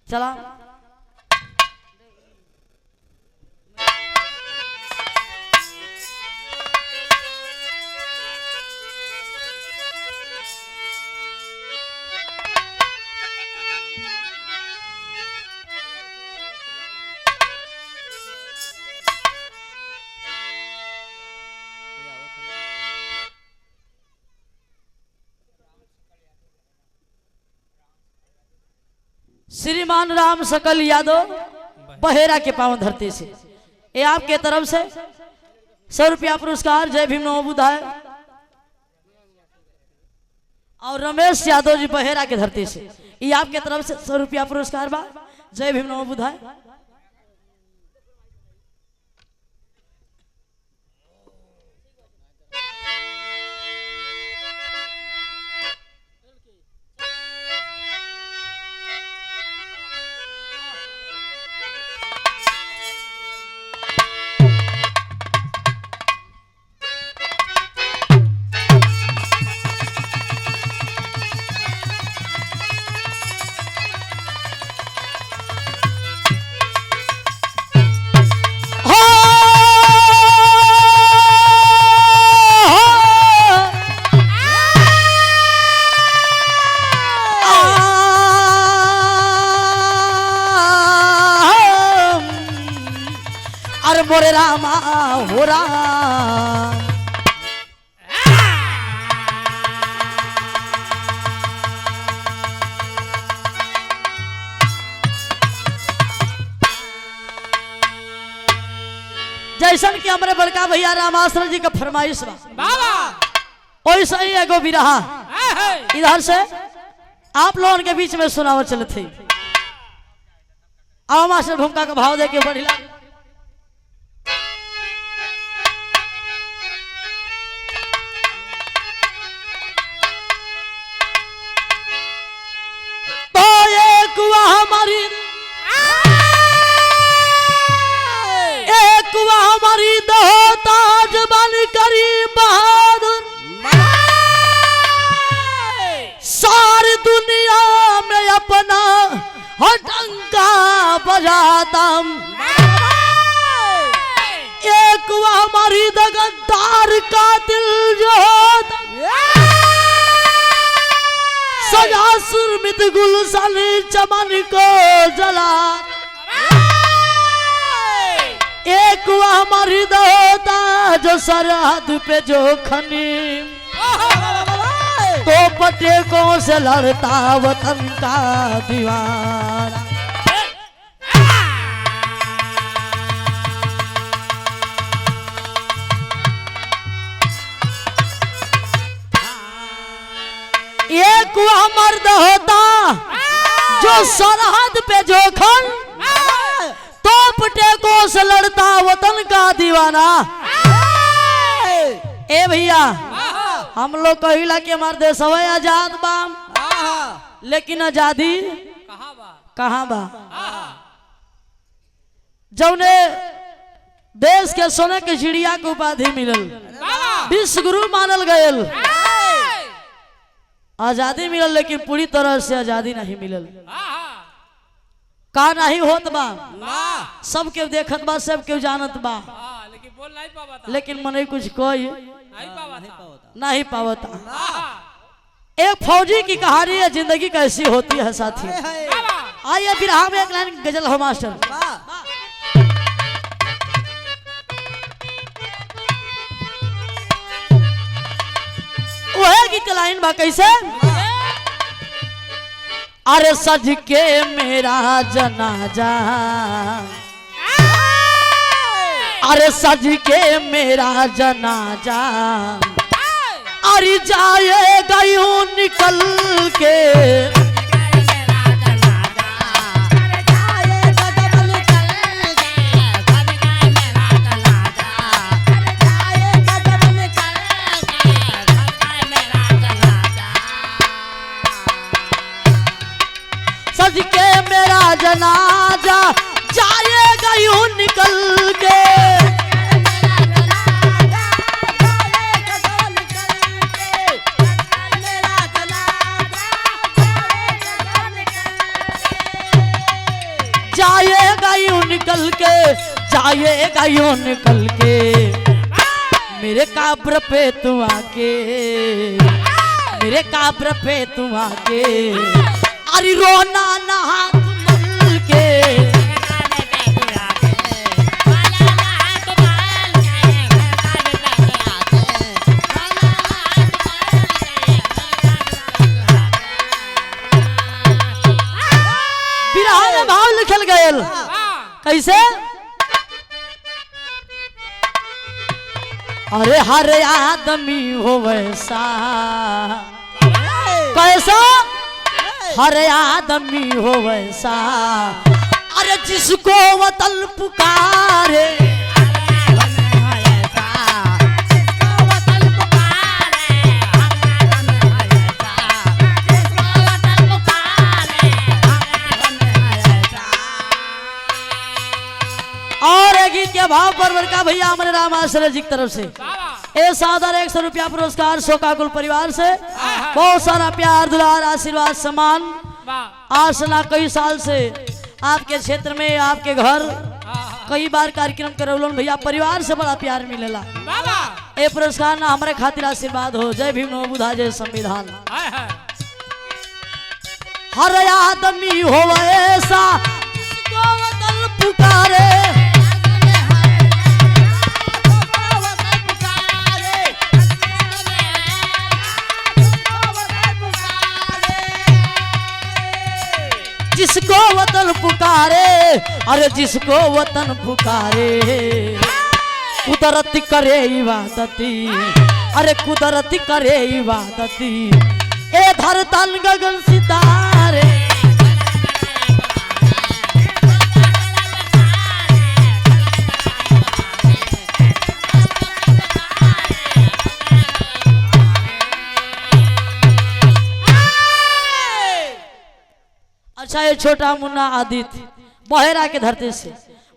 चला श्रीमान राम सकल यादव बहेरा के पावन धरती से ये आपके तरफ से 100 रुपया पुरस्कार। जय भीम नमो बुद्धाय। और रमेश यादव जी बहेरा के धरती से ये आपके तरफ से 100 रुपया पुरस्कार बा। जय भीम नमो बुद्धाय। मोरे रामा हो राम जैसन कि हमारे बड़का भैया रामाश्रम जी का फरमाइश बा वैसा ही एगो भी रहा इधर से आप लोगों के बीच में सुनावत चले थे। आओ मास्टर भूमिका का भाव दे के बढ़िला। हमारी दो ताज बन करी बहादुर सारी दुनिया में अपना हटंका बजाता। एक हमारी दगदार का दिल जो सजा सुरमित गुलशन चमन को जला। एक हमारी होता जो सरहद पे जो खनी तो पटेकों से लड़ता वतन का दीवाना। एक मर्द होता जो सरहद पे जो खन पटेकों से लड़ता वतन का दीवाना। ए भैया हम लोग कहिला कि हमारे देश आजाद बा लेकिन आजादी कहाँ बा। जौने देश के सोने के चिड़िया को उपाधि मिलल विश्व गुरु मानल गयल आजादी मिलल लेकिन पूरी तरह से आजादी नहीं मिलल। का नहीं होत बा सब के देखत बा सब के जानत बा लेकिन बोल नहीं पावता लेकिन मने कुछ कोई नहीं पावता। एक फौजी की कहानी है जिंदगी कैसी होती है साथी। आइए बिरहा में एक लाइन गजल हो मास्टर। वह गीत लाइन बा कैसे। अरे सज के मेरा जनाजा अरे सज के मेरा जनाजा अरे जाएगा यूं निकल के। सज के मेरा जनाजा जाएगा यूं निकल के। निकल के जाएगा यूं निकल के मेरे काब्र पे तू आके मेरे काब्र पे तू आके अरे रोना ना मल के भाव लिखल गए कैसे अरे हर आदमी हो वैसा कैसा हर आदमी हो वैसा अरे जिसको वतन पुकारे गीत के भाव पर का भैया हमारे राम आश्रय जी की तरफ से ए सादर 100 रुपया पुरस्कार शोकाकुल परिवार से बहुत सारा प्यार दुलार आशीर्वाद सम्मान आसना कई साल से आपके क्षेत्र में आपके घर कई बार कार्यक्रम करौलन भैया परिवार से बड़ा प्यार मिलेला ए पुरस्कार ना हमारे खातिर आशीर्वाद हो जय भीम नमो बुद्धाय जय संविधान हर आदमी हो ऐसा पुकारे जिसको वतन पुकारे अरे जिसको वतन पुकारे कुदरत करे इबादती अरे कुदरत करे इबादती ए धरतल गगन सितारे अच्छा ये छोटा मुन्ना आदित्य बहेरा के धरती से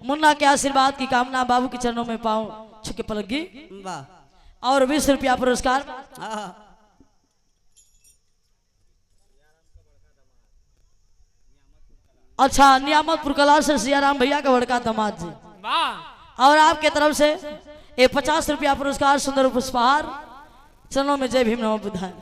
मुन्ना के आशीर्वाद की कामना बाबू के चरणों में पाऊं छुके पलगी और 20 रुपया पुरस्कार अच्छा नियामतपुर कला से सियाराम भैया का बड़का दामाद जी और आपके तरफ से ये 50 रुपया पुरस्कार सुंदर पुष्पहार चरणों में जय भीम नमो बुद्धाय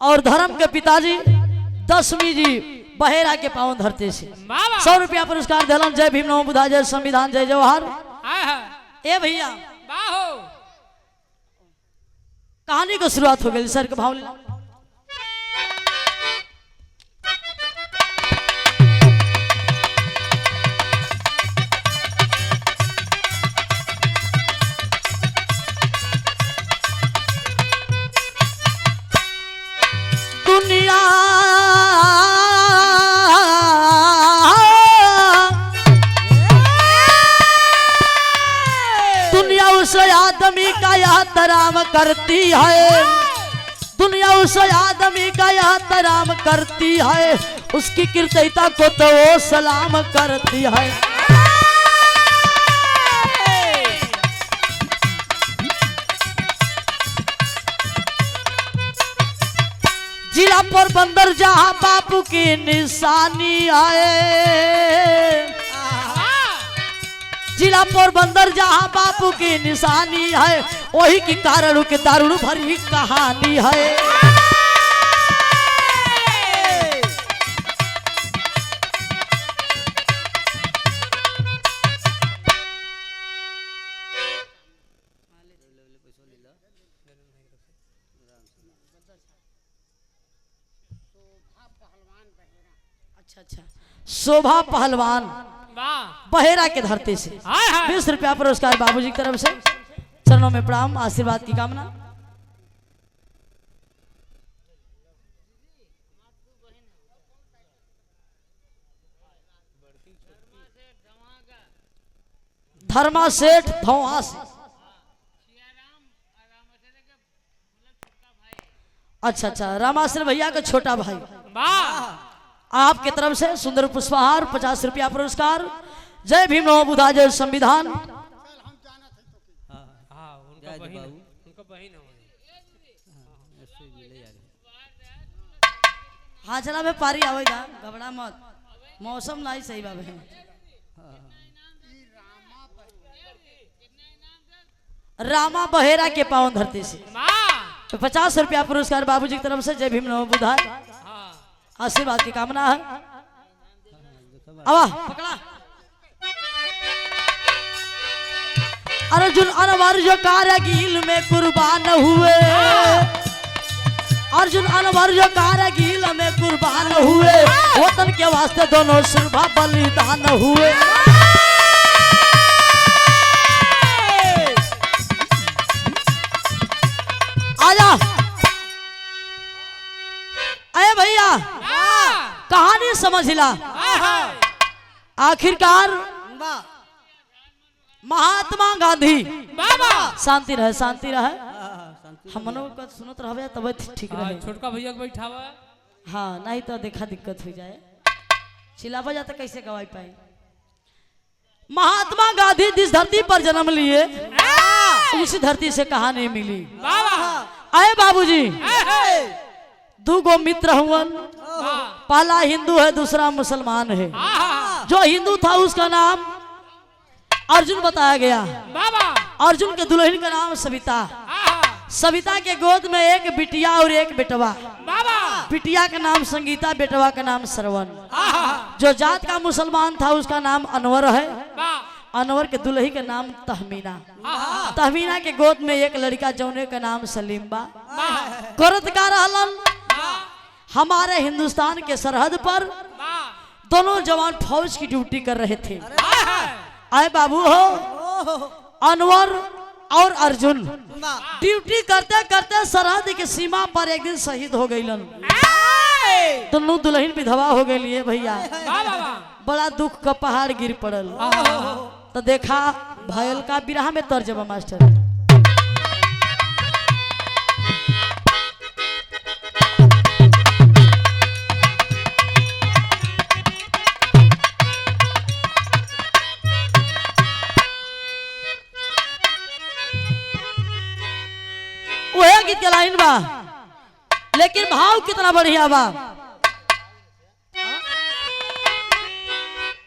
और धर्म के पिताजी 10वीं जी बहेरा के पावन धरते से 100 रुपया पुरस्कार दिलन जय भीम नमो बुद्धाय जय संविधान जय जवाहर ए भैया कहानी को शुरुआत हो गई सर के भाव लेना दुनिया उस आदमी का यात्राम करती है दुनिया उस आदमी का यात्राम करती है उसकी कृतज्ञता को तो वो सलाम करती है जिला पोरबंदर जहां बापू की निशानी आए जिला पोरबंदर जहां बापू की निशानी है वही की कारण के दारुण भरी कहानी है अच्छा शोभा पहलवान बहेरा के धरती से 20 रुपया पुरस्कार बाबूजी की तरफ से चरणों में प्रणाम आशीर्वाद की कामना धर्मा सेठ धौआस अच्छा रामाश्रय भैया का छोटा भाई आपके तरफ से सुंदर पुष्पहार 50 रुपया पुरस्कार। जय भीम नमो बुद्धा जय संविधान। हाँ चला मैं पारी आवेगा घबरा मत मौसम नहीं सही बाबे। रामा बहेरा के पावन धरती से तो 50 रुपया पुरस्कार बाबूजी की तरफ से। जय भीम नमो बुद्धा आशीर्वाद की कामना है। अब पकड़ा अर्जुन अनवर जो कारगिल में कुर्बान हुए, अर्जुन अनवर जो कारगिल में कुर्बान हुए, वतन के वास्ते दोनों सिरभा बलिदान हुए। आजा अरे भैया कहानी समझ ला। आखिरकार महात्मा गांधी शांति रहे शांति रहे हम को सुनत रहे तब ठीक रहे। छोटका भैया बैठावा हाँ नहीं तो देखा दिक्कत हो जाए चिल्लावा जाता कैसे गवाई पाए। महात्मा गांधी जिस धरती पर जन्म लिए उसी धरती से कहानी मिली। आए बाबूजी दो गो मित्र हुआ, पहला हिंदू है दूसरा मुसलमान है। जो हिंदू था उसका नाम अर्जुन बताया गया। अर्जुन के दुल्हन का नाम सविता। सविता के गोद में एक बिटिया और एक बेटवा। बिटिया का नाम संगीता बेटवा का नाम श्रवण। जो जात का मुसलमान था उसका नाम अनवर है। अनवर के दुल्ही का नाम तहमीना। तहमीना के गोद में एक लड़का जौने का नाम सलीम बा। करत का रहलन हमारे हिंदुस्तान के सरहद पर दोनों जवान फौज की ड्यूटी कर रहे थे। आए बाबू हो अनवर और अर्जुन ड्यूटी करते करते सरहद की सीमा पर एक दिन शहीद हो गई। दोनों दुल्हन विधवा हो गई भैया। बड़ा दुख का पहाड़ गिर पड़ल। तो देखा भयल का बिरहा में तर्जमा मास्टर। वह गीत के लाइन बा लेकिन भाव कितना बढ़िया बा।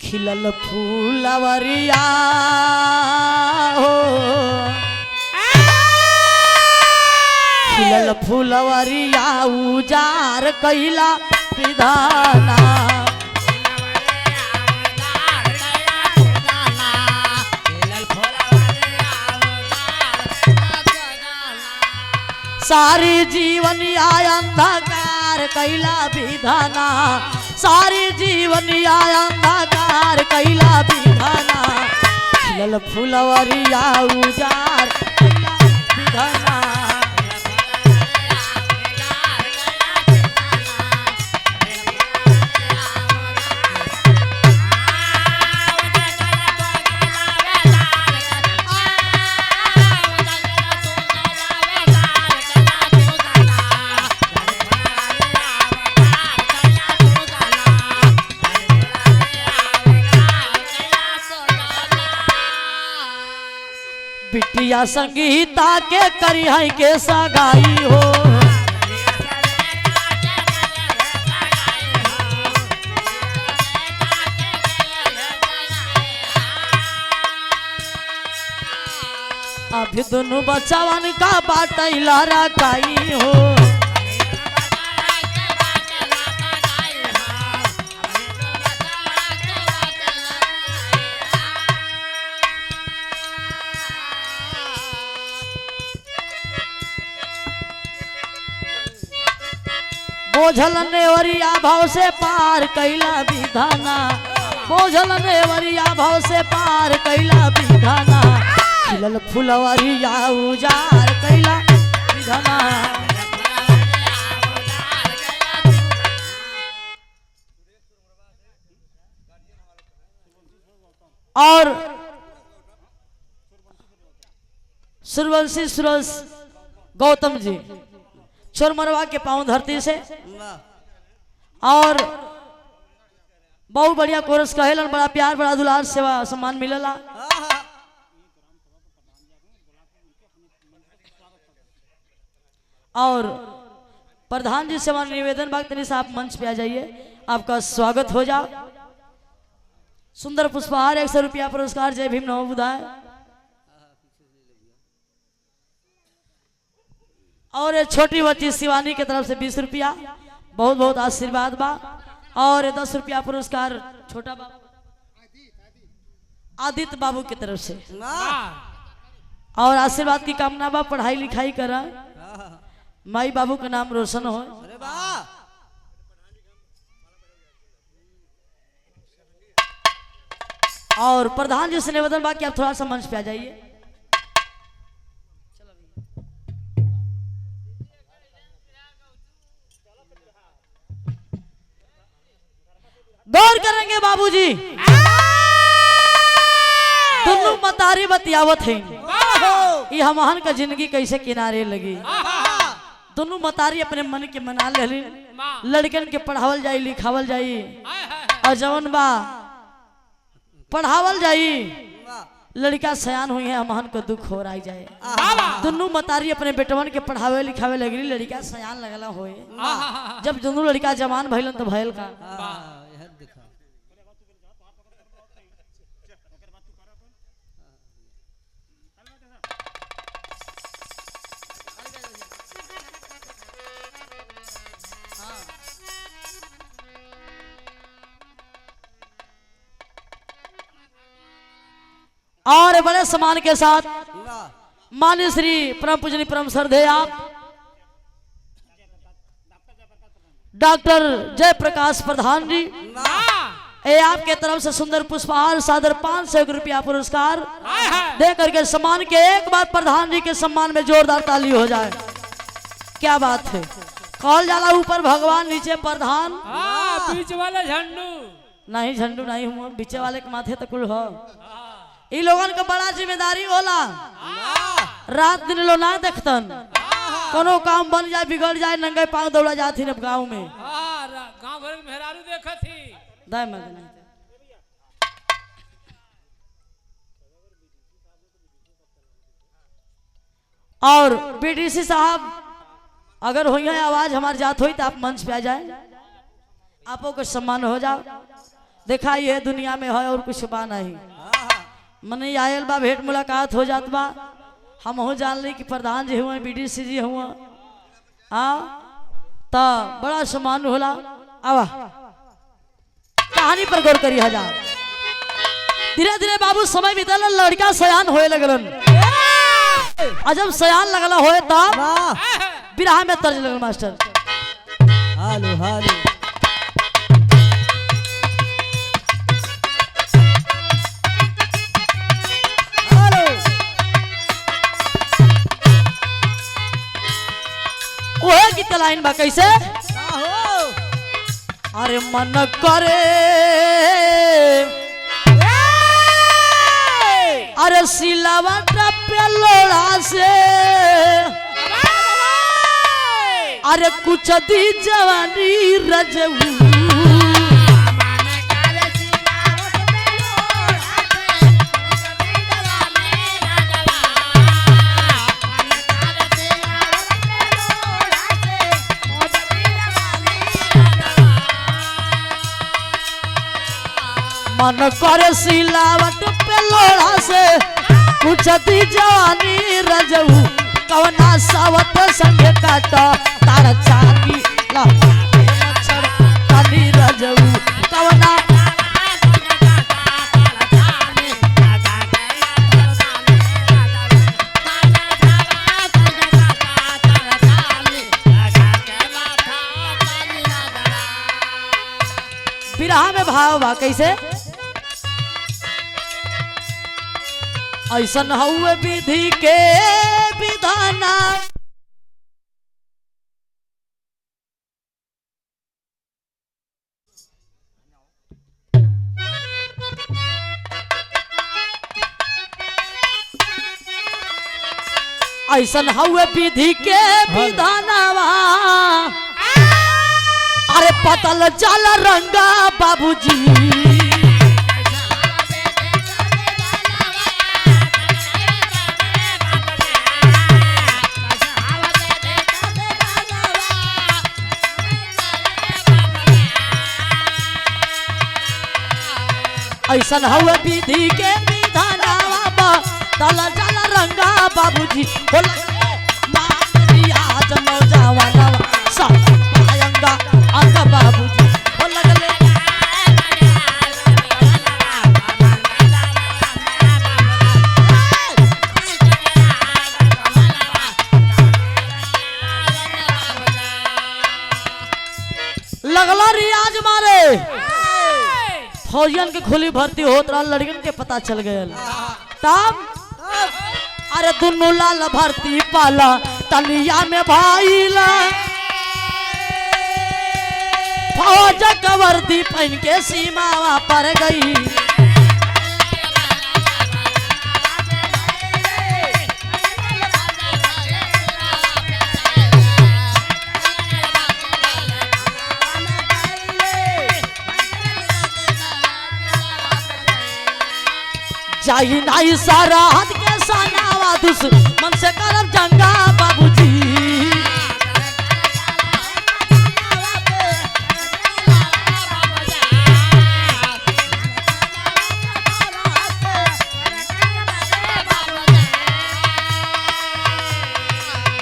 खिलल फूलवरिया हो खिलल फूलवरिया उजार कैला विधाना। सारी जीवन अंधकार कैला विधाना। सारी जीवन अंधकार कैला विधाना। खिलल फुलवरिया उजार कैला विधाना। बिटिया संगीता के करी है के सगाई हो। अभी दोनों बच्चावन का बाटैला रखाई हो। बोझल नेवरिया भाव से पार कैला विधाना। बोझल नेवरिया भाव से पार कैला विधाना। खिलल फुलवरिया उजार कैला विधाना। और सूर्यवंशी सूरज गौतम जी चोरमरवा के पांव धरती से और बहुत बढ़िया कोरस कहेलन, बड़ा प्यार बड़ा दुलार सेवा सम्मान मिलला। और प्रधान जी से हमारा निवेदन बात तनी से आप मंच पे आ जाइए, आपका स्वागत हो जा। सुंदर पुष्पहार 100 रुपया पुरस्कार, जय भीम नमो बुधाय। और छोटी बच्ची शिवानी की तरफ से 20 रुपया, बहुत बहुत आशीर्वाद बा। और 10 रुपया पुरस्कार छोटा बाबू आदित्य बाबू की तरफ से, और आशीर्वाद की कामना बा, पढ़ाई लिखाई करा, माई बाबू का नाम रोशन हो। और प्रधान जी से निवेदन बा कि आप थोड़ा सा मंच पे आ जाइए। गौर करेंगे बाबूजी, दोनों मतारी बतियावत है, ये हमहन का जिंदगी कैसे किनारे लगी। दोनों मतारी अपने मन के मना ले, लड़कन के पढ़ावल जाई लिखावल जाई, और जवन बा पढ़ावल जाई, लड़का सयान हुई है, हमहन को दुख हो रहा जाए। दोनों मतारी अपने बेटवन के पढ़ावे लिखावे लगी, लड़का सयान लगला होए। जब दोनों लड़का जवान भइलन तो भइल का और बड़े सम्मान के साथ मान्य श्री परम पूजनीय परम श्रद्धेय आप डॉक्टर जयप्रकाश प्रधान जी, ये आपके तरफ से सुंदर पुष्पहार सादर 500 रुपया पुरस्कार दे करके सम्मान के, एक बार प्रधान जी के सम्मान में जोरदार ताली हो जाए। क्या बात है, कॉल जाला ऊपर भगवान नीचे प्रधान, बीच वाला झंडू नहीं, झंडू नहीं हुआ, बीचे वाले के माथे तक कुल हो। इ लोगन का बड़ा जिम्मेदारी होला, रात दिन लो ना देखतन, कोनो काम बन जाए बिगड़ जाए, नंगे पांव दौड़ा जाती अब गाँव में। गाँव घर में मेहरारू देखा थी दाय मगन। और बीडीसी साहब अगर हुई है आवाज हमारी जात हुई तो आप मंच पे आ जाए, आपको कुछ सम्मान हो जाओ। देखा ये दुनिया में है और कुछ बा नहीं, मने आयल बा, भेंट मुलाकात हो जात बा। हम हो जान ली कि प्रधान जी हुआ, बीडीसी जी हुआ, तो बड़ा सम्मान होला। आवा कहानी पर गौर करी हजार। धीरे धीरे बाबू समय बीतल, लड़का सयान होए लगलन, अजब सयान लगला होए तब बिरहा में तर्ज लगल मास्टर। हालो हालो ओहे गीत लाइन बा कैसे, अरे मन करे अरे सिलावट पे लोड़ा से, अरे कुछ दी जवानी रजऊ, मन करे सिलावट पे लोड़ा से, कुछ दी जवानी रजऊ, कवना सावत संगे काटा तार चाकी मच्छर काली रजऊ, कवना बिरहा में भाव बा कैसे, ऐसन हुए विधि के विधाना, ऐसन हुए विधि के विधानवा, अरे पतल जाला रंगा बाबूजी ऐसा हुआ विधि के विधानावा पतल जाला रंगा बाबूजी आज नौजवानवा सब आयंगा अंग बाबूजी हो लगले लगला रियाज मारे फौजियन के खुली भर्ती होत रहा लड़कियन के पता चल गया तब अरे दुनू लाल भर्ती पाला तलिया में भाईला फौज का वर्दी पहन के सीमा पर गई जाई नाई सारा हद के सानावा दुश्मन से करब जंगा बाबूजी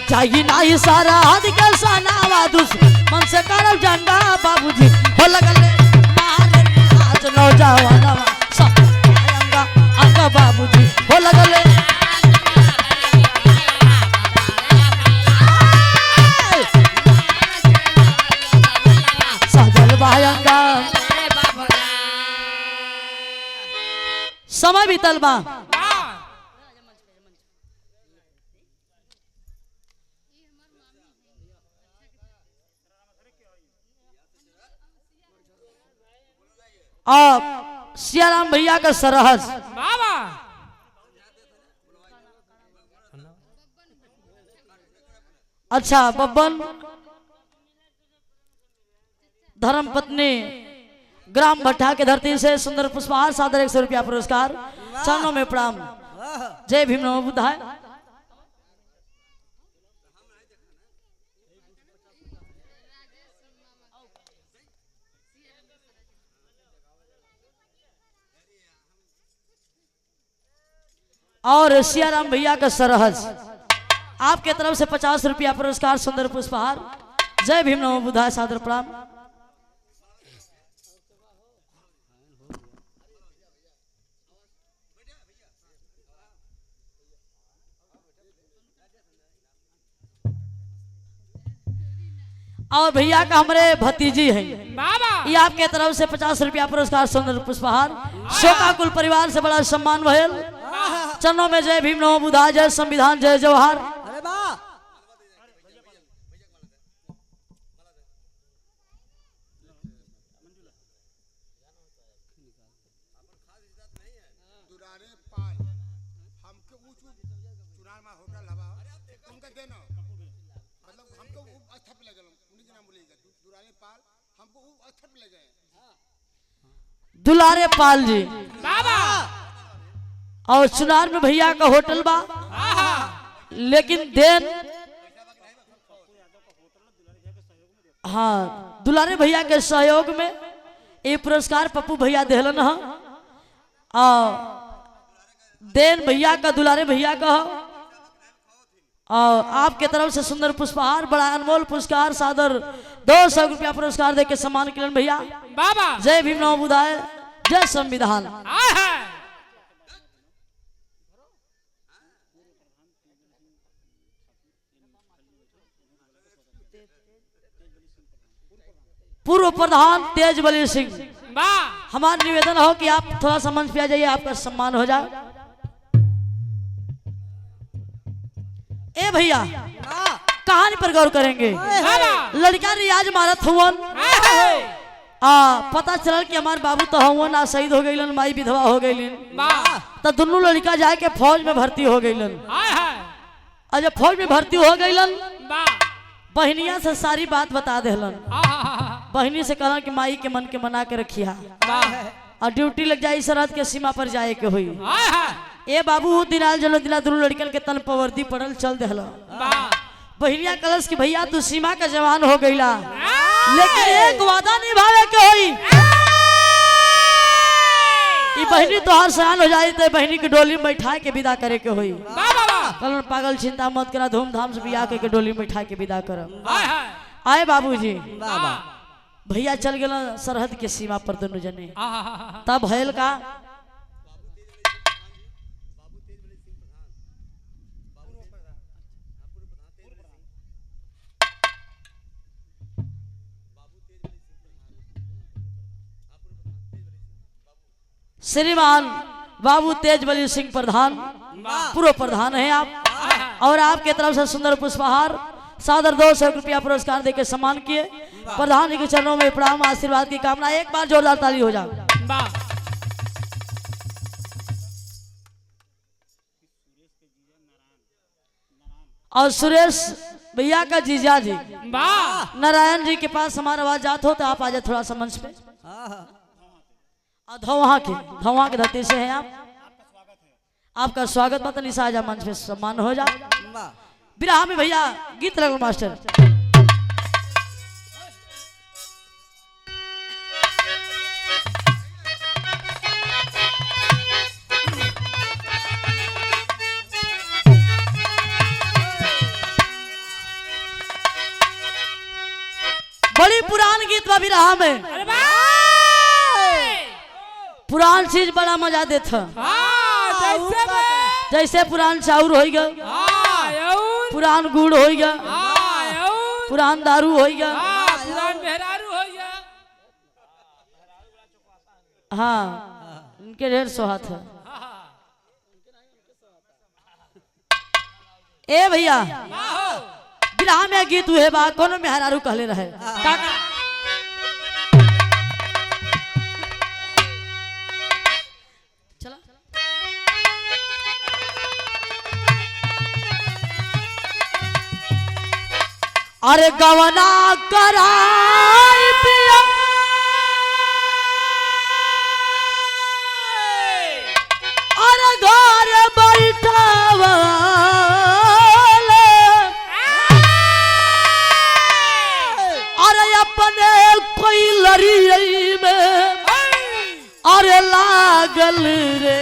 जाई नाई सारा हद के सानावा दुश्मन से करब जंगा बाबूजी हो लगले मारे आज नौजवानवा सब आंगा बाबूजी हो लगले सजल बायंगा समय बीतल बा अब सियाराम भैया का सरहज अच्छा बब्बन धर्म पत्नी ग्राम भट्टा के धरती से सुंदर पुष्पहार सादर 100 रुपया पुरस्कार चरणों में प्रणाम जय भीम नमो बुद्धाय और सियाराम भैया का सरहज आपके तरफ से 50 रुपया पुरस्कार सुंदर पुष्पहार जय भीम नमो बुद्धाय सादर प्रणाम और भैया का हमारे भतीजी हैं ये आपके तरफ से 50 रुपया पुरस्कार सुंदर पुष्पहार शोका कुल परिवार से बड़ा सम्मान भयल चरणों में जय भीम नमो बुद्धाय जय संविधान जय जवाहर अरे वाह दुलारे पाल जी और चुनार में भैया का होटल बा लेकिन देन हाँ दुलारे भैया के सहयोग में ये पुरस्कार पप्पू भैया देहलन है देन भैया का दुलारे भैया का और आपके तरफ से सुंदर पुष्पहार बड़ा अनमोल पुरस्कार सादर 200 रुपया पुरस्कार देके सम्मान किलन भैया जय भीम नमो बुद्धाय जय संविधान पूर्व प्रधान तेजबली सिंह हमारा निवेदन हो कि आप थोड़ा सा मंच पे आ जाइए आपका सम्मान हो जाए ए भैया कहानी पर गौर करेंगे लड़का रियाज मारत हुवन पता चल कि हमारे बाबू तो हुवन आ शहीद हो गई माई विधवा हो गई तो दोनों लड़का जाए के फौज में भर्ती हो गई और जब फौज में भर्ती हो गई बहनिया से सारी बात बता देलन बहनी से कहला कि माई के मन के मना के रखिया और ड्यूटी लग जाए सरहद के सीमा पर जाए के हुई। ए बाबू दिनाल जलो दिना दुनू लड़कन के तन पर वर्दी पड़ल चल देहला। बहनिया कलश की भैया तू सीमा का जवान हो गईला, लेकिन एक वादा निभावे के होई। ई बहनी तोहार सयान हो जाए तो बहनी के डोली में बैठा के विदा करे के होई। कल पागल चिंता मत करा, धूमधाम से बियाह के डोली में बैठा के विदा करब। आए बाबूजी भैया चल गए सरहद के सीमा पर दोनों जने। तब भैल का श्रीमान बाबू तेजबली सिंह प्रधान, पूर्व प्रधान है आप, और आपके तरफ से सुंदर पुष्पहार सादर 200 रुपया पुरस्कार देकर सम्मान किए। प्रधान जी के चरणों में प्रणाम, आशीर्वाद की कामना। एक बार जोरदार ताली हो जाए। और सुरेश भैया का जीजा जी नारायण जी के पास हमारा आवाज जात हो तो आप आ जाए थोड़ा सा मंच पे। धौहा के धरती से हैं आप, आपका स्वागत बतन निशा मंच पे सम्मान हो जाए। बिरहा में भैया गीत लगो मास्टर। बड़ी पुरान गीत बा बिरहा में, पुरान चीज बड़ा मजा देता। जैसे पुरान चाउर हो गया, पुरान गुड़ हो गया, पुरान दारू हो गया, पुरान मेहरारू हो गया। हाँ उनके ढेर सोहात है। ए भैया बिरहा में गीत हुए बा कोनो मेहरारू कहले रहे चला। अरे गवना कराई पिया अरे घर बैठावा अरे अपने कोई लड़ी में अरे लागल रे।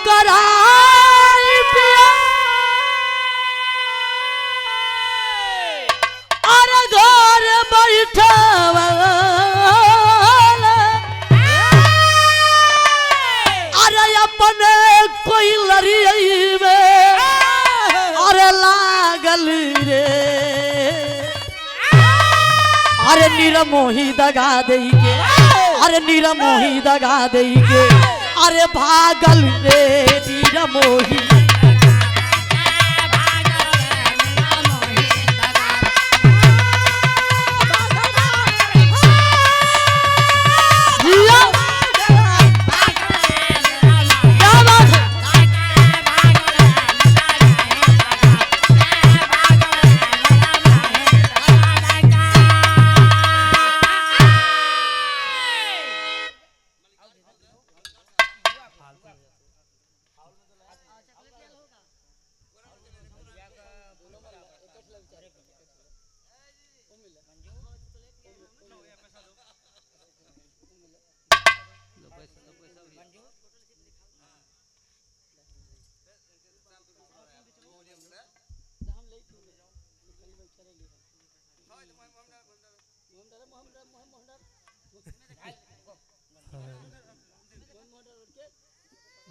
कराई पिया अरे घर बैठावा अरे अपने कोई लड़ी में अरे लागल रे। अरे निरमोही दगा दई के, अरे निरमोही दगा दई के अरे भागल रे निरमोही।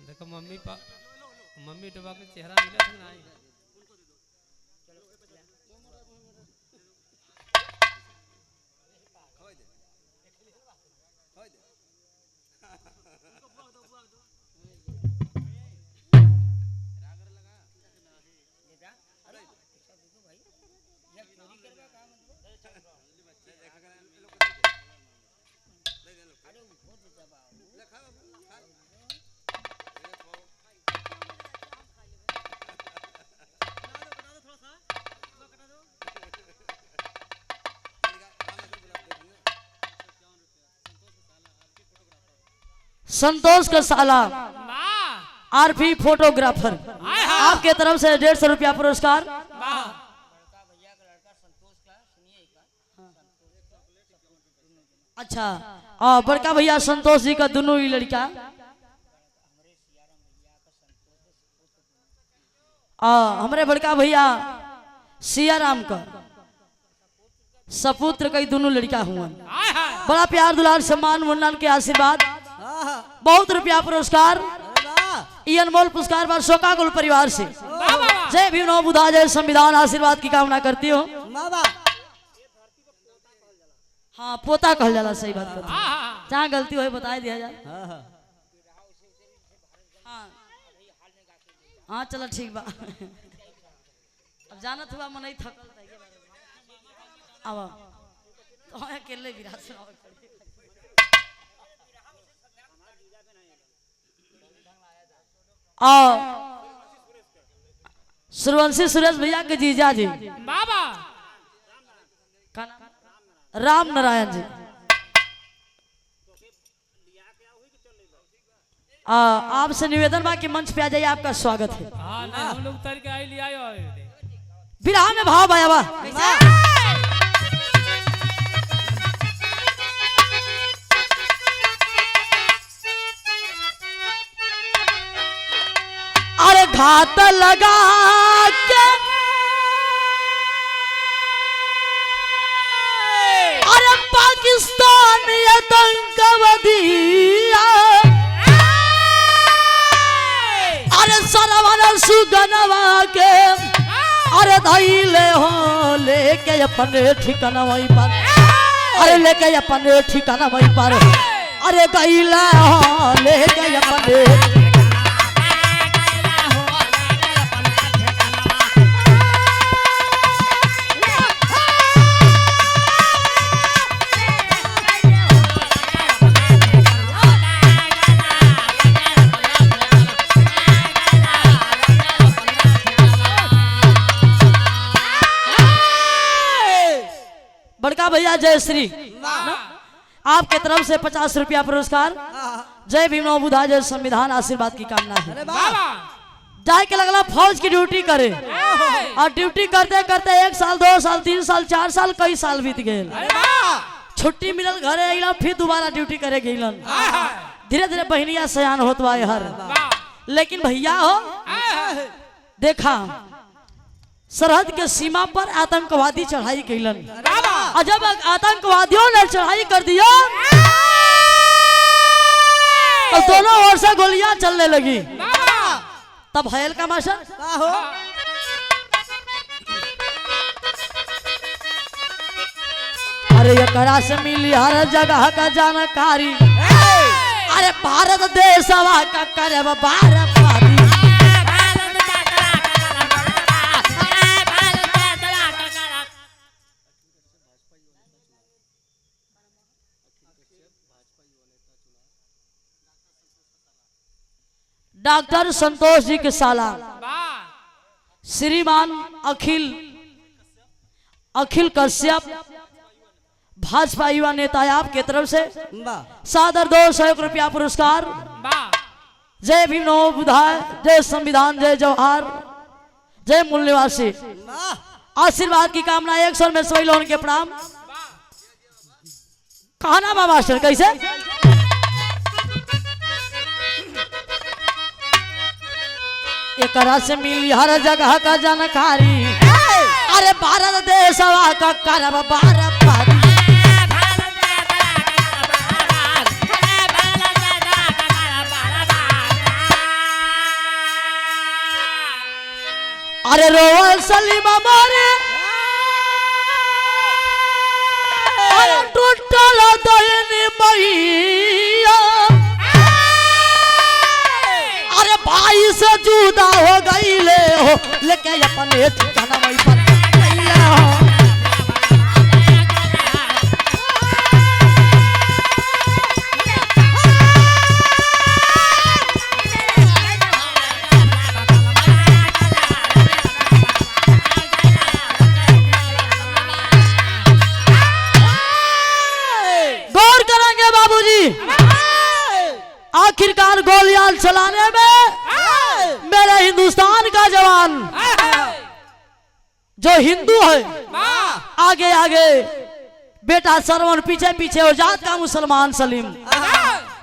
देखो मम्मी डबा के चेहरा मिला था ना। संतोष का साला आरपी फोटोग्राफर आपके तरफ से 150 रुपया पुरस्कार। अच्छा और बड़का भैया संतोष जी का दोनों ही लड़का हमारे बड़का भैया सिया राम का सपुत्र कई दोनों लड़का हुआ। बड़ा प्यार दुलार सम्मान मुन्नन के आशीर्वाद बहुत रुपया पुरस्कार ये अनमोल पुरस्कार पर शोकाकुल परिवार से जय भीम नमो बुद्धाय जय संविधान आशीर्वाद की कामना करती हूँ। हाँ पोता कहल जाला सही बात कर जहाँ गलती हो बता दिया जाए। हाँ चलो ठीक बा अब जानत हुआ मन थकल अब तो अकेले विराट सूर्यवंशी सुरेश भैया के जीजा जी बाबा राम नारायण जी आपसे निवेदन बा कि मंच पे आ जाइए आपका स्वागत है। हाँ नहीं हम लोग उतर के आई ले आयो विराह में भाव आया बा अरे घात लगा के अरे पाकिस्तान आतंकवादिया अरे सरवर सुगनवा के अरे धैले हो लेके अपने ठिकाना वहीं पर अरे लेके अपने ठिकाना वहीं पर अरे गईला हो लेके अपने बड़का भैया जयश्री आपके तरफ से 50 रुपया पुरस्कार। जय भीम नमो बुद्धाय जय संविधान आशीर्वाद की कामना है। जाए के लगला फौज की ड्यूटी करे और ड्यूटी करते करते 1 साल 2 साल 3 साल 4 साल कई साल बीत गए। छुट्टी मिलल घरे अइला फिर दोबारा ड्यूटी करे गइलन। धीरे धीरे बहनिया सयान होत बा हर लेकिन भैया हो देखा सरहद के सीमा पर आतंकवादी चढ़ाई कैलन और जब आतंकवादियों ने चढ़ाई कर दिया तो दोनों ओर से गोलियां चलने लगी। तब हैल का मास्टर अरे एकरा से मिली हर जगह का जानकारी अरे भारत देश का करे भारत डॉक्टर संतोष जी के साला श्रीमान अखिल कश्यप भाजपा युवा नेता आपके तरफ से सादर 200 रुपया पुरस्कार। जय भीम नमो बुद्धाय जय संविधान जय जवाहर जय मूल निवासी आशीर्वाद की कामना 1 सौ में सोई लोन के प्रणाम। कहना बा मास्टर कैसे एकरा से मिली हर जगह का जानकारी अरे भारत देश का करब भारत अरे रोवल सलीमा मारे टूटल दयनी मैया अरे भाई से जुदा हो गई ले हो लेके अपने ठिकाना वहीं पर आखिरकार गोलियां चलाने में मेरे हिंदुस्तान का जवान जो हिंदू है आगे आगे, बेटा सरवन पीछे पीछे हो, जात का मुसलमान सलीम।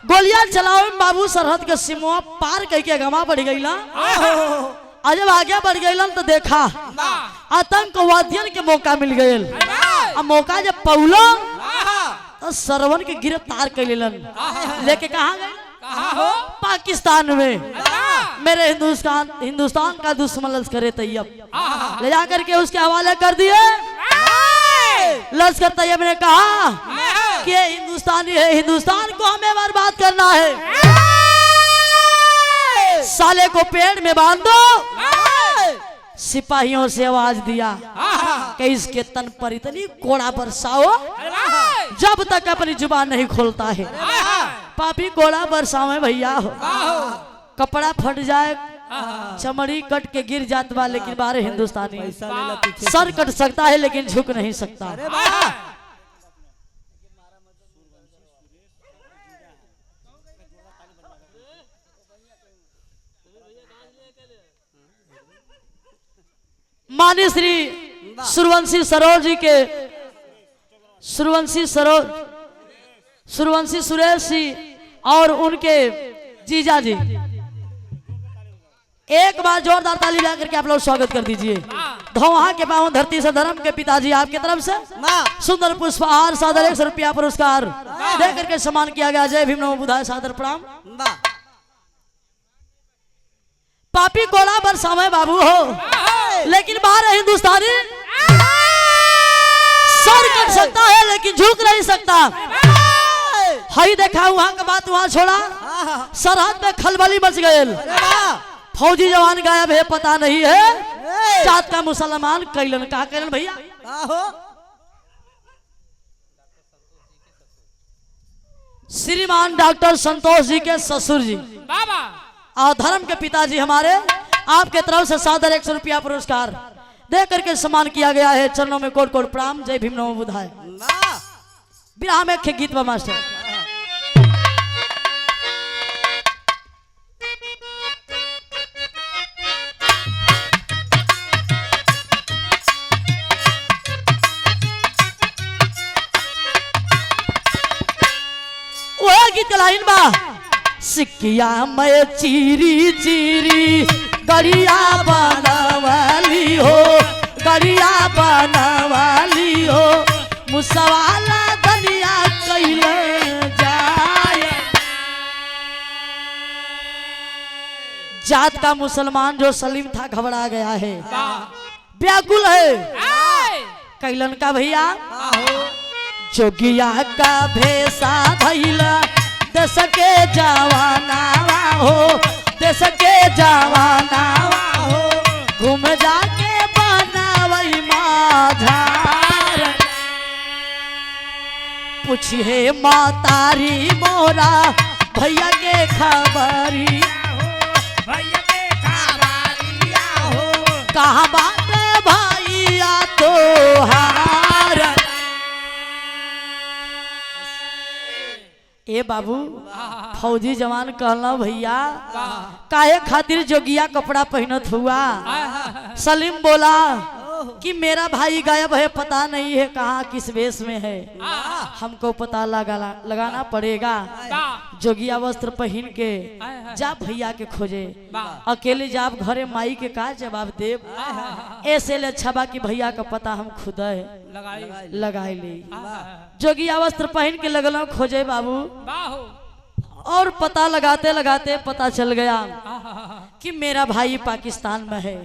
गोलियां चलाओ बाबू, सरहद के सीमा पार कह के गमा बढ़ गई ना। जब आगे बढ़ गई तो देखा आतंकवादियों के मौका मिल गए। अब मौका जब पौलो तो सरवन के गिरफ्तार कर लेलन, लेके कहाँ गए? पाकिस्तान में। मेरे हिंदुस्तान का दुश्मन लश्कर तैयब ले जाकर के उसके हवाले कर दिए। लश्कर तैयब ने कहा कि ये हिंदुस्तानी है, हिंदुस्तान को हमें बर्बाद करना है, साले को पेड़ में बांध दो। सिपाहियों से आवाज दिया कि इसके तन पर इतनी कोड़ा बरसाओ जब तक अपनी जुबान नहीं खोलता है। पापी कोड़ा बरसाओ भैया, हो कपड़ा फट जाए, चमड़ी कट के गिर जात बा, लेकिन बारे हिंदुस्तानी सर कट सकता है लेकिन झुक नहीं सकता। माननीय श्री सूर्यवंशी सरोज जी के सूर्यवंशी सुरेश जी और उनके जीजा जी, एक बार जोरदार ताली बजा करके आप लोग स्वागत कर दीजिए। धौहा के पावन धरती से धर्म के पिताजी आपकी तरफ से सुंदर पुष्पहार सादर 100 रुपया पुरस्कार दे करके सम्मान किया गया। जय भीम नमो बुद्धाय, सादर प्रणाम। पापी कोड़ा बरसावे बाबू हो, लेकिन बाहर हिंदुस्तानी सर कट सकता है लेकिन झुक नहीं सकता। हई देखा वहां का बात वहां छोड़ा, सरहद में खलबली मच गए। फौजी जवान गायब है, पता नहीं है जात का मुसलमान कैलन। कहा कैलन भैया? श्रीमान डॉक्टर संतोष जी के ससुर जी और धर्म के पिताजी हमारे, आपके तरफ से सादर 100 रुपया पुरस्कार दे करके सम्मान किया गया है। चरणों में कोट कोट प्रणाम। जय भीम नमो बुद्धाय। विराह में एक गीत बा मास्टर। वो गीत लाइन बा, सिक्किया मैं चीरी चीरी गड़िया बनवाली हो, गड़िया बनवाली हो, मुसवाला गलिया कैले जाए। जात का मुसलमान जो सलीम था घबरा गया है, व्याकुल है। कैलन का भैया जोगिया का भेसा धैला, देश के जवाना हो, देश के जवाना हो, घूम जाके बनावई माझार। पूछिए मातारी मोरा भैया के खबरिया हो, भैया के खबरिया हो, कहाँ बात भैया तो हार। ए बाबू फौजी जवान कहला भैया काहे खातिर जोगिया कपड़ा पहनत हुआ? सलीम बोला कि मेरा भाई गायब है, पता नहीं है कहाँ किस वेश में है, हमको पता लगाना पड़ेगा। जोगिया वस्त्र पहन के जा भैया के खोजे, अकेले जाब घरे माई के का जवाब देव। ऐसे ले अच्छा बा कि भैया का पता हम खुद लगाई ले। जोगिया वस्त्र पहन के लगल खोजे बाबू, और पता लगाते लगाते पता चल गया कि मेरा भाई पाकिस्तान में है,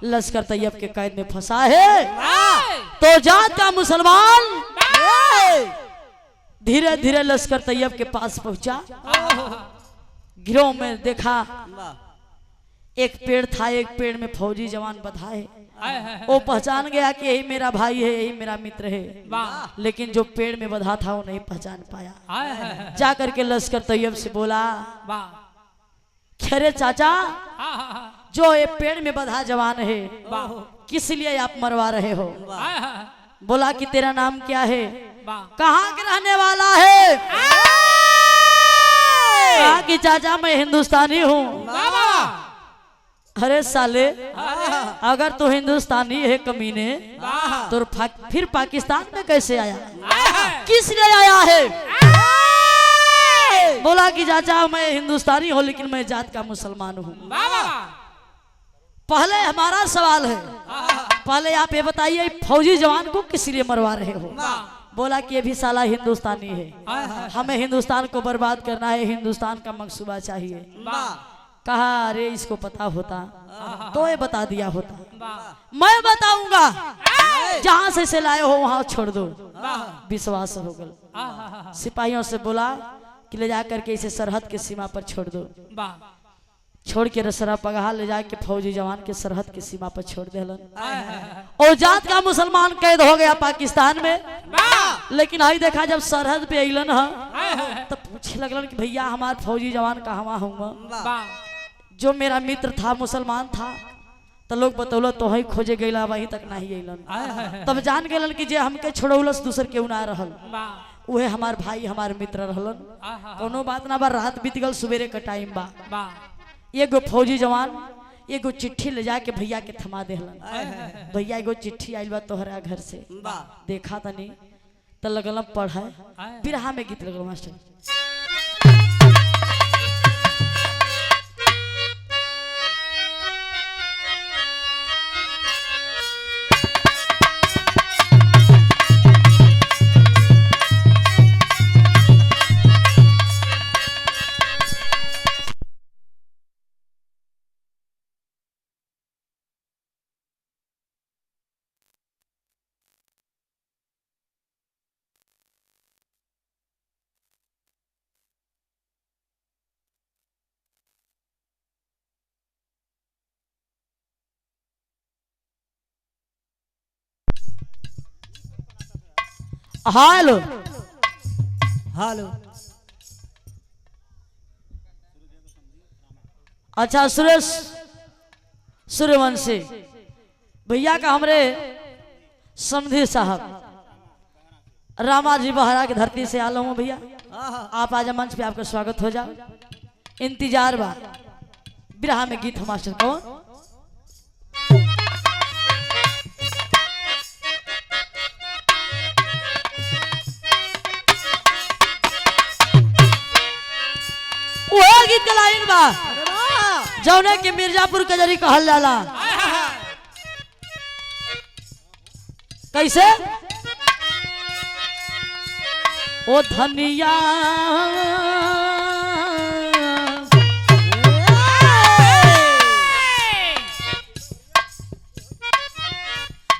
लश्कर तैयब के कैद में फंसा है। तो जात का मुसलमान धीरे धीरे लश्कर तैयब के पास पहुंचा। गिरोह में देखा एक पेड़ था, एक पेड़ में फौजी जवान बधाए। वो पहचान गया कि यही मेरा भाई है, यही मेरा मित्र है, लेकिन जो पेड़ में बधा था वो नहीं पहचान पाया। जाकर के लश्कर तैयब से बोला, खैरे चाचा, जो ये पेड़ में बधा जवान है किस लिए आप मरवा रहे हो? बोला कि तेरा नाम क्या है, कहाँ के रहने वाला है? कहा कि चाचा मैं हिंदुस्तानी हूँ। अरे साले अगर तू हिंदुस्तानी है कमीने तो फिर पाकिस्तान में कैसे आया, किस लिए आया है? बोला कि चाचा मैं हिंदुस्तानी हूँ लेकिन मैं जात का मुसलमान हूँ। पहले हमारा सवाल है, पहले आप ये बताइए फौजी जवान को किस लिए मरवा रहे हो? बोला कि ये भी साला हिंदुस्तानी है, हमें हिंदुस्तान को बर्बाद करना है, हिंदुस्तान का मंसूबा चाहिए। कहा अरे इसको पता होता तो ये बता दिया होता। मैं बताऊंगा, जहां से लाए हो वहां छोड़ दो। विश्वास हो गया। सिपाहियों से बोला कि ले जा करके इसे सरहद के सीमा पर छोड़ दो। छोड़ के रसरा पगहा ले जाके फौजी जवान के सरहद की सीमा पर छोड़ देलन। और जात का मुसलमान कैद हो गया पाकिस्तान में। लेकिन आई देखा जब सरहद पे अलन है तो पूछे लगलन कि भैया हमारे फौजी जवान कहवा होंगे? जो मेरा मित्र था मुसलमान था तो लोग बतौल तो ही खोजे गईला, वहीं तक नहीं अलन। तब जान गलन कि जे हमके छोड़ौलस दूसर केहू ना रहल, उहे हमार भाई हमार मित्र रहलन। कोनो बात ना बा, रात बीत गल सुबेरे का टाइम बा। एगो फौजी जवान एगो चिट्ठी ले जाके भैया के थमा देहलन। भैया एगो चिट्ठी आइल बा तोहरा घर से, देखा तनी तो लगल पढ़े। बिरहा में गीत लगल मास्टर। Hello hello. अच्छा सुरेश सूर्यवंशी भैया का हमरे समधी साहब रामाजी बहरा की धरती से आलो हूँ। भैया आप आज मंच पे आपका स्वागत हो जाओ। इंतजार बा बिरहा में गीत मास्टर कौन? गीत का लाइन बा जौने के मिर्जापुर कजरी कहल जाला। कैसे? ओ धनिया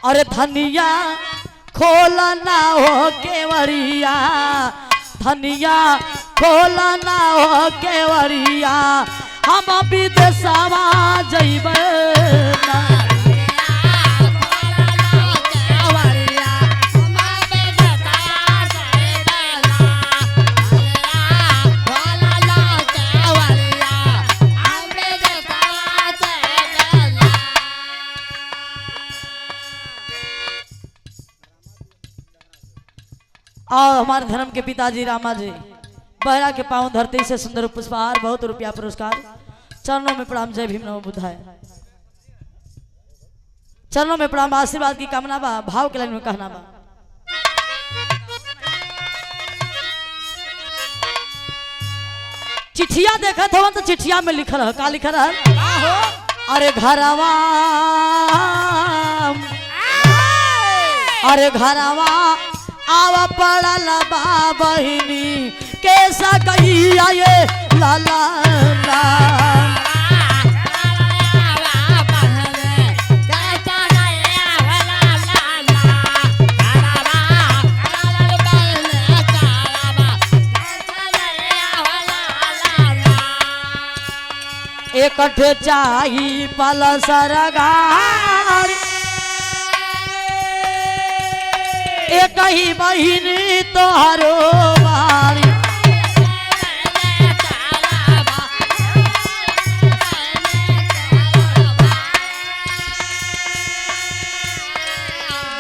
अरे धनिया खोला ना हो केवड़िया, धनिया खोला ना हो केवड़िया, हम विदेशवा जइबे ना। और हमारे धर्म के पिताजी रामा जी बहरा के पांव धरती से सुंदर पुष्पहार, बहुत रुपया पुरस्कार। चरणों में प्रणाम। जय भीम नमो बुद्धाय। चरणों में प्रणाम, आशीर्वाद की कामना बा। भाव के लाइन में कहना बा। चिट्ठिया देखा था तो चिट्ठिया में लिखल है, का लिखल है? अरे घरवा, अरे घरवा आवा पड़ल बा बहिनी कैसा कहिया ये लाला ला। एकठे चाही पलसर गाड़ी, एक ही बहिनी तोहरो बारी।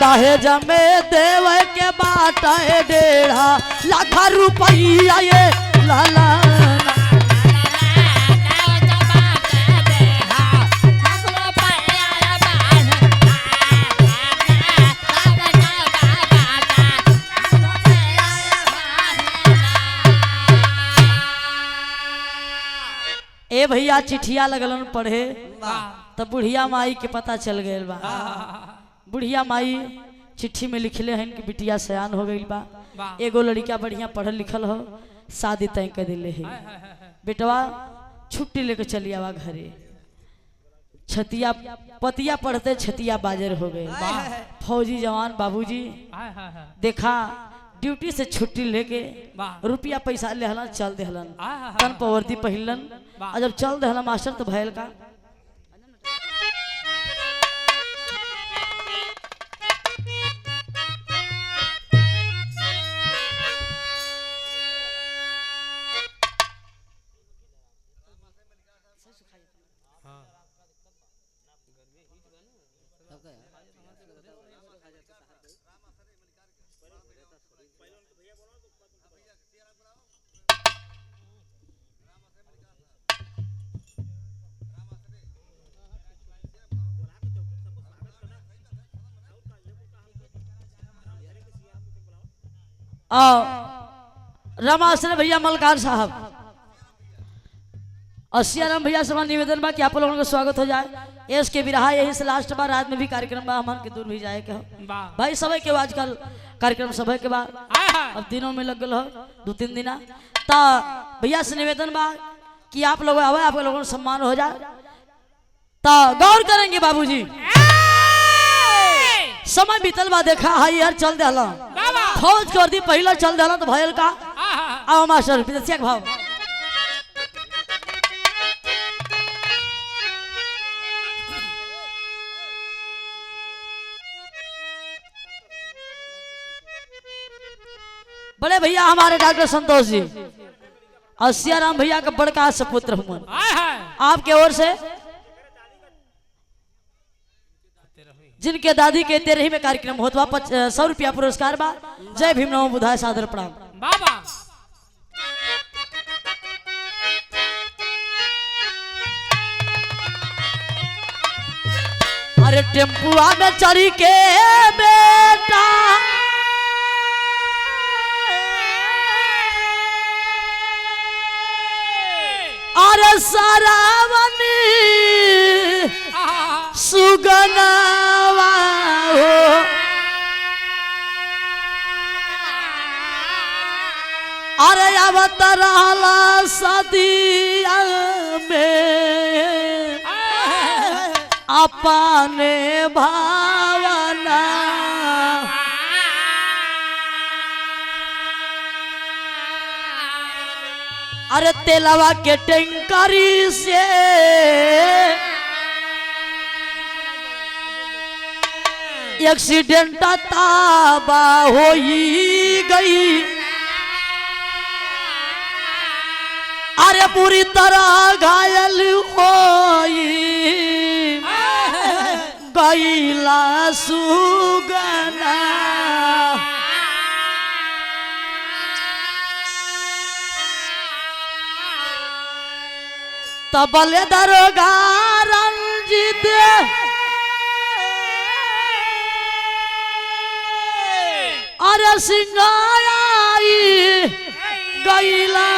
दहेज में देव के बाटे 1.5 लाख रुपया ये लाला। भैया चिट्ठिया लगलन पढ़े तब बुढ़िया माई के पता चल गए बा। बुढ़िया माई चिट्ठी में लिखले हैं कि बिटिया सयान हो गई बा, एगो लड़का बढ़िया पढ़ल लिखल हो, शादी तय कर दिले है, बेटवा छुट्टी लेके चली आवा घरे। छतिया पतिया पढ़ते छतिया बाजर हो गए। फौजी जवान बाबूजी देखा ड्यूटी से छुट्टी लेके रुपया पैसा लेहलन चल देहलन, तन पवर्दी पहिलन, और जब चल देहलन मास्टर तो भैल का रामाश्रय भैया मलकार साहब और सियाराम भैया से निवेदन बा कि आप लोगों का स्वागत हो जाए। एस के बिरहा यही से लास्ट बार रात में भी कार्यक्रम बा, हमन के दूर भी जाए के हो भाई समय के आजकल कार्यक्रम समय के बाद अब दिनों में लग गल हो 2-3 दिन ता भैया से निवेदन बा कि आप लोग आवे, आप लोगों को सम्मान हो जाए ता गौर करेंगे बाबूजी। समय बीतल बा देखा हाई यार चल देला फौज कर दी पहला चल देला तो भयल का आओ मास्टर विदेशिया के भाव बड़े भैया हमारे डॉक्टर संतोष जी और सियाराम भैया का बड़का सपुत्र हुआ आपके ओर से जिनके दादी के 13 में कार्यक्रम होता 100 रुपया पुरस्कार बा। जय भीम नमो बुधाय सादर प्रणाम बाबा। अरे टेम्पुआ में चढ़ी के बेटा अरे सारावनी सुगनावा हो अरे अवतराला सदिया में अपने भावना अरे तेलवा के टंकरी से एक्सीडेंट ताबा हो गई अरे पूरी तरह घायल हो गईला सुगना तबले दरोगा रंजित अरे सिंगाई गईला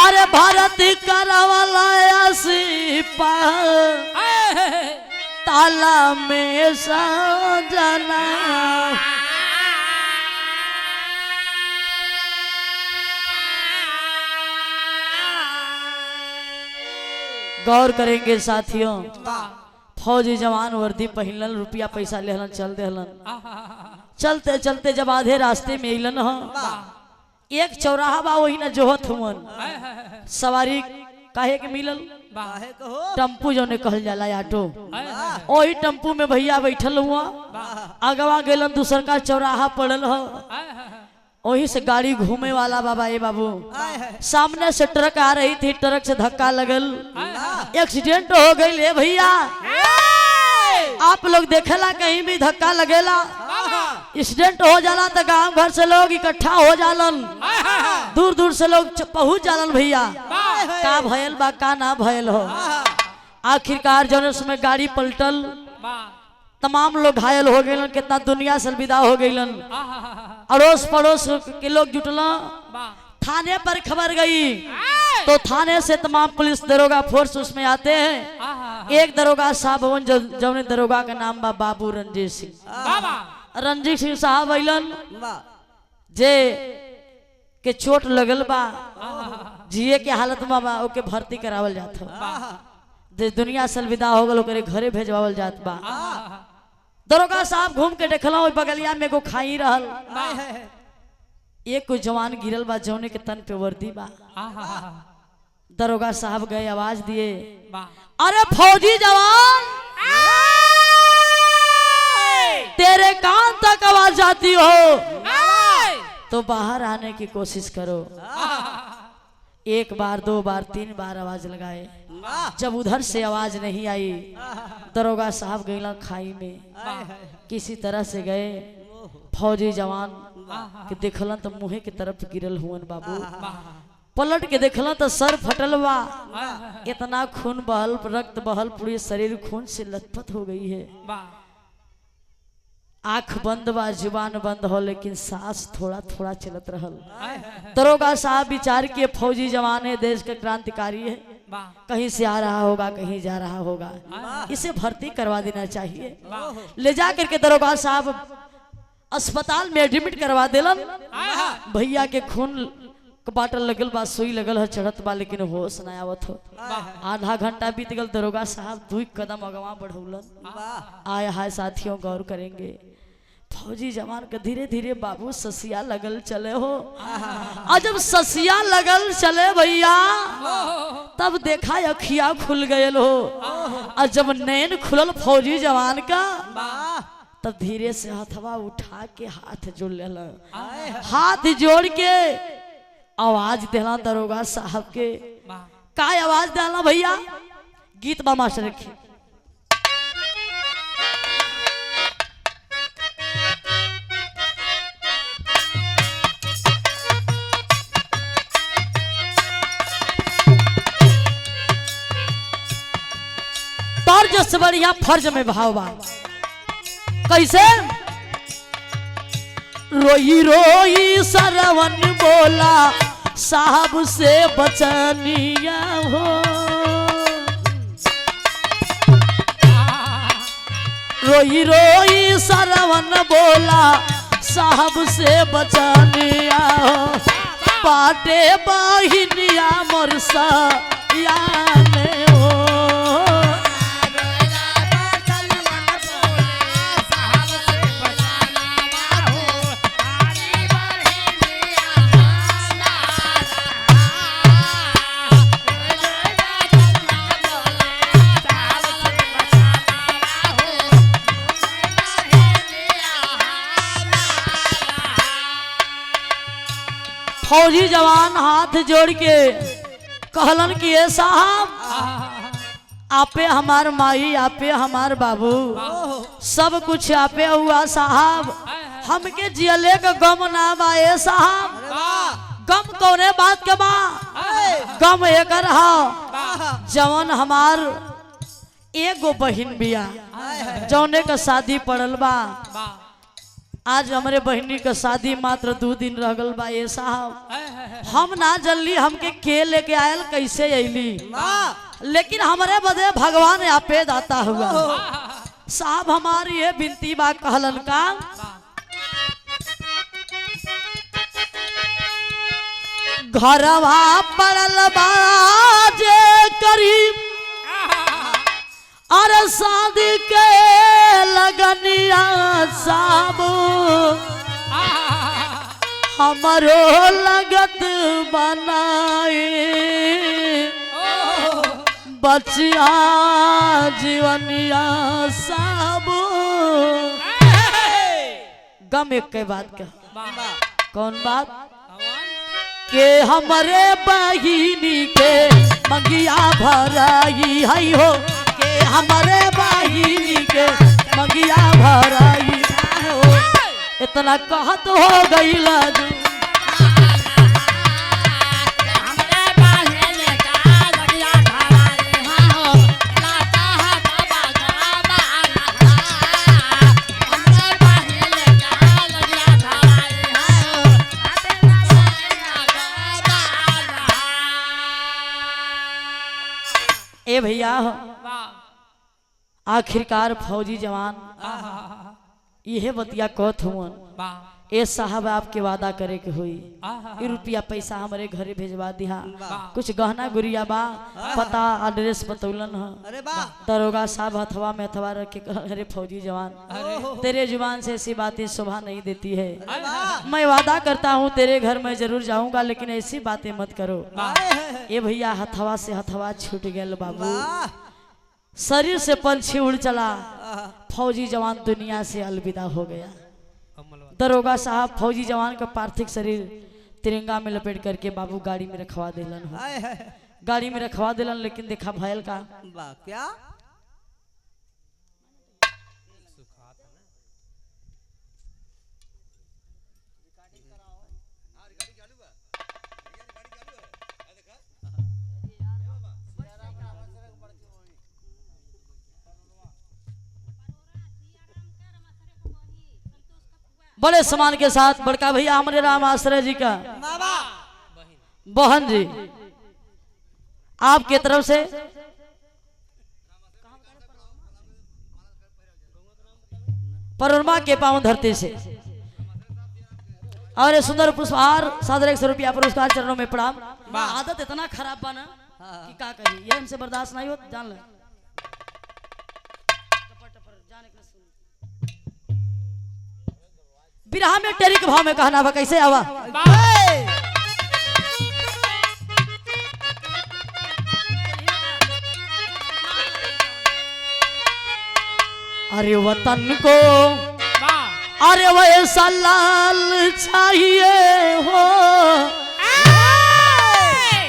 अरे भारत करवाला सिपा ताला में सजना गौर करेंगे साथियों। फौजी जवान वर्दी पहिनलन रुपया पैसा लेहलन चल देहलन चलते चलते जब आधे रास्ते में अलन हो एक चौराहा बा वही ना जोहत हुवन सवारी काहे के मिलल टम्पू जो ने कहल जाला ऑटो वही टम्पू में भैया बैठल हुआ अगवा गेलन दूसर का चौराहा पड़ल हो वही से गाड़ी घूमे वाला बाबा ये बाबू सामने से ट्रक आ रही थी ट्रक से धक्का लगल एक्सीडेंट हो गई ले भैया। आप लोग देखेला कहीं भी धक्का लगेला एक्सीडेंट हो जाला तो गांव घर से लोग इकट्ठा हो जालन दूर दूर से लोग पहुंच जालन भैया का भयल बा का ना भयल हो। आखिरकार जो उसमें गाड़ी पलटल तमाम लोग घायल हो गए कितना दुनिया से विदा हो गईलन अड़ोस पड़ोस के लोग जुटल थाने पर खबर गई तो थाने से तमाम पुलिस दरोगा फोर्स उसमें आते हैं। एक दरोगा साहब जौने दरोगा का नाम बा बाबू रंजीत सिंह। रंजीत सिंह साहब अइलन जे के चोट लगल बा, जिए के हालत में बा, ओके भर्ती करावल जात हो। जे दुनिया से अलविदा हो गल ओकरे घरे भेजवावल जात बा। दरोगा साहब घूम के देखल बगलिया में एगो खाई रहल, एक कोई जवान गिरल बा जौने के तन पे वर्दी बा। दरोगा साहब गए आवाज दिए, अरे फौजी जवान तेरे कान तक आवाज जाती हो तो बाहर आने की कोशिश करो। एक बार, दो बार, तीन बार आवाज लगाए, जब उधर से आवाज नहीं आई दरोगा साहब गईला खाई में। किसी तरह से गए, फौजी जवान के देखलन तो मुँह की तरफ गिरल हुअन बाबू। पलट के देखलन तो सर फटल बा, इतना खून बहल, रक्त बहल, पूरी शरीर खून से लथपथ हो गई है। आंख बंद बा, जुबान बंद हो, लेकिन सांस थोड़ा थोड़ा चलत रहल। दरोगा साहब विचार किए फौजी जवान है, देश का क्रांतिकारी है, कहीं से आ रहा होगा, कहीं जा रहा होगा, इसे भर्ती करवा देना चाहिए। ले जा करके दरोगा साहब अस्पताल में एडमिट करवा दिलन। भैया के खून बाटल लगल बा, सुई लगल है, चढ़त बा, लेकिन होश न आवत हो। आधा घंटा बीत गल, दरोगा साहब 2 कदम अगवा बढ़ौलन। आए हाय साथियों, गौर करेंगे फौजी जवान के धीरे धीरे बाबू ससिया लगल चले हो। और जब ससिया लगल चले भैया तब देखा अखिया खुल गए हो। और जब नैन खुलल फौजी जवान का तब धीरे से हथवा उठा के हाथ जोड़ लेला। हाथ जोड़ के आवाज देला दरोगा साहब के। का आवाज देला भैया? गीत बा मास्टर रखी। तर्ज से बढ़िया फर्ज में भाव बा। कैसे? रोई रोई सरवन बोला साहब से बचनिया हो। रोई रोई सरवन बोला साहब से बचनिया हो। पाटे बहिनिया मोरसा याने हो। फौजी जवान हाथ जोड़ के कहलन कि ये साहब आपे हमार माई, आपे हमार बाबू, सब कुछ आपे हुआ साहब। हमके जियले का गम ना बा ए साहब। गम कौने बात के बा? गम एकर हा जवन हमार एगो बहिन बिया जौने का शादी पड़ल बा। आज हमारे बहनी का शादी मात्र 2 दिन रह गल बा ये साहब। हम ना जल्दी हमके के लेके आयल, कैसे अली, लेकिन हमारे बदे भगवान आपे दाता हुआ साहब। हमारी ये बिनती बा कहलन का घरवा पड़ल बाजे करीब, अरे शादी के लगनिया साहब हमारो लगत बनाए। बचिया जीवनिया साहब। गम एक के बात का, कौन बात? के हमारे बहिनी के मंगिया भराई है हो। के हमारे बहिनी के मंगिया भराई हो। इतना कहत हो गईला जो ए भैया वाह आखिरकार फौजी जवान यह बतिया कहत हुआ वाह ए साहब आपके वादा करे के हुई ये रुपया पैसा हमारे घरे भेजवा दिया कुछ गहना गुड़िया बा पता एड्रेस बतौलन ह अरे वाह दरोगा साहब हथवा में हथवा रख के अरे फौजी जवान तेरे जुबान से ऐसी बातें शोभा नहीं देती है मैं वादा करता हूँ तेरे घर में जरूर जाऊंगा लेकिन ऐसी बातें मत करो ये भैया हथवा से हथवा छूट गया बाबू शरीर से पंछी उड़ चला फौजी जवान दुनिया से अलविदा हो गया दरोगा साहब फौजी जवान का पार्थिव शरीर तिरंगा में लपेट करके बाबू गाड़ी में रखवा दिलन हो गाड़ी में रखवा दिलन लेकिन देखा भयल का वाह क्या बड़े सम्मान के साथ बड़का भैया हमारे राम आश्रय जी का बहन जी आपके तरफ से परोरमा के पांव धरती से और ये सुंदर पुष्पहार 100 रुपया पुरस्कार चरणों में प्रणाम। आदत इतना खराब बना कि का कही ये हमसे बर्दाश्त नहीं हो जान ले बिरहा में टेरी के भाव में कहना बा कैसे आवा अरे वतन को अरे वैसा लाल चाहिए हो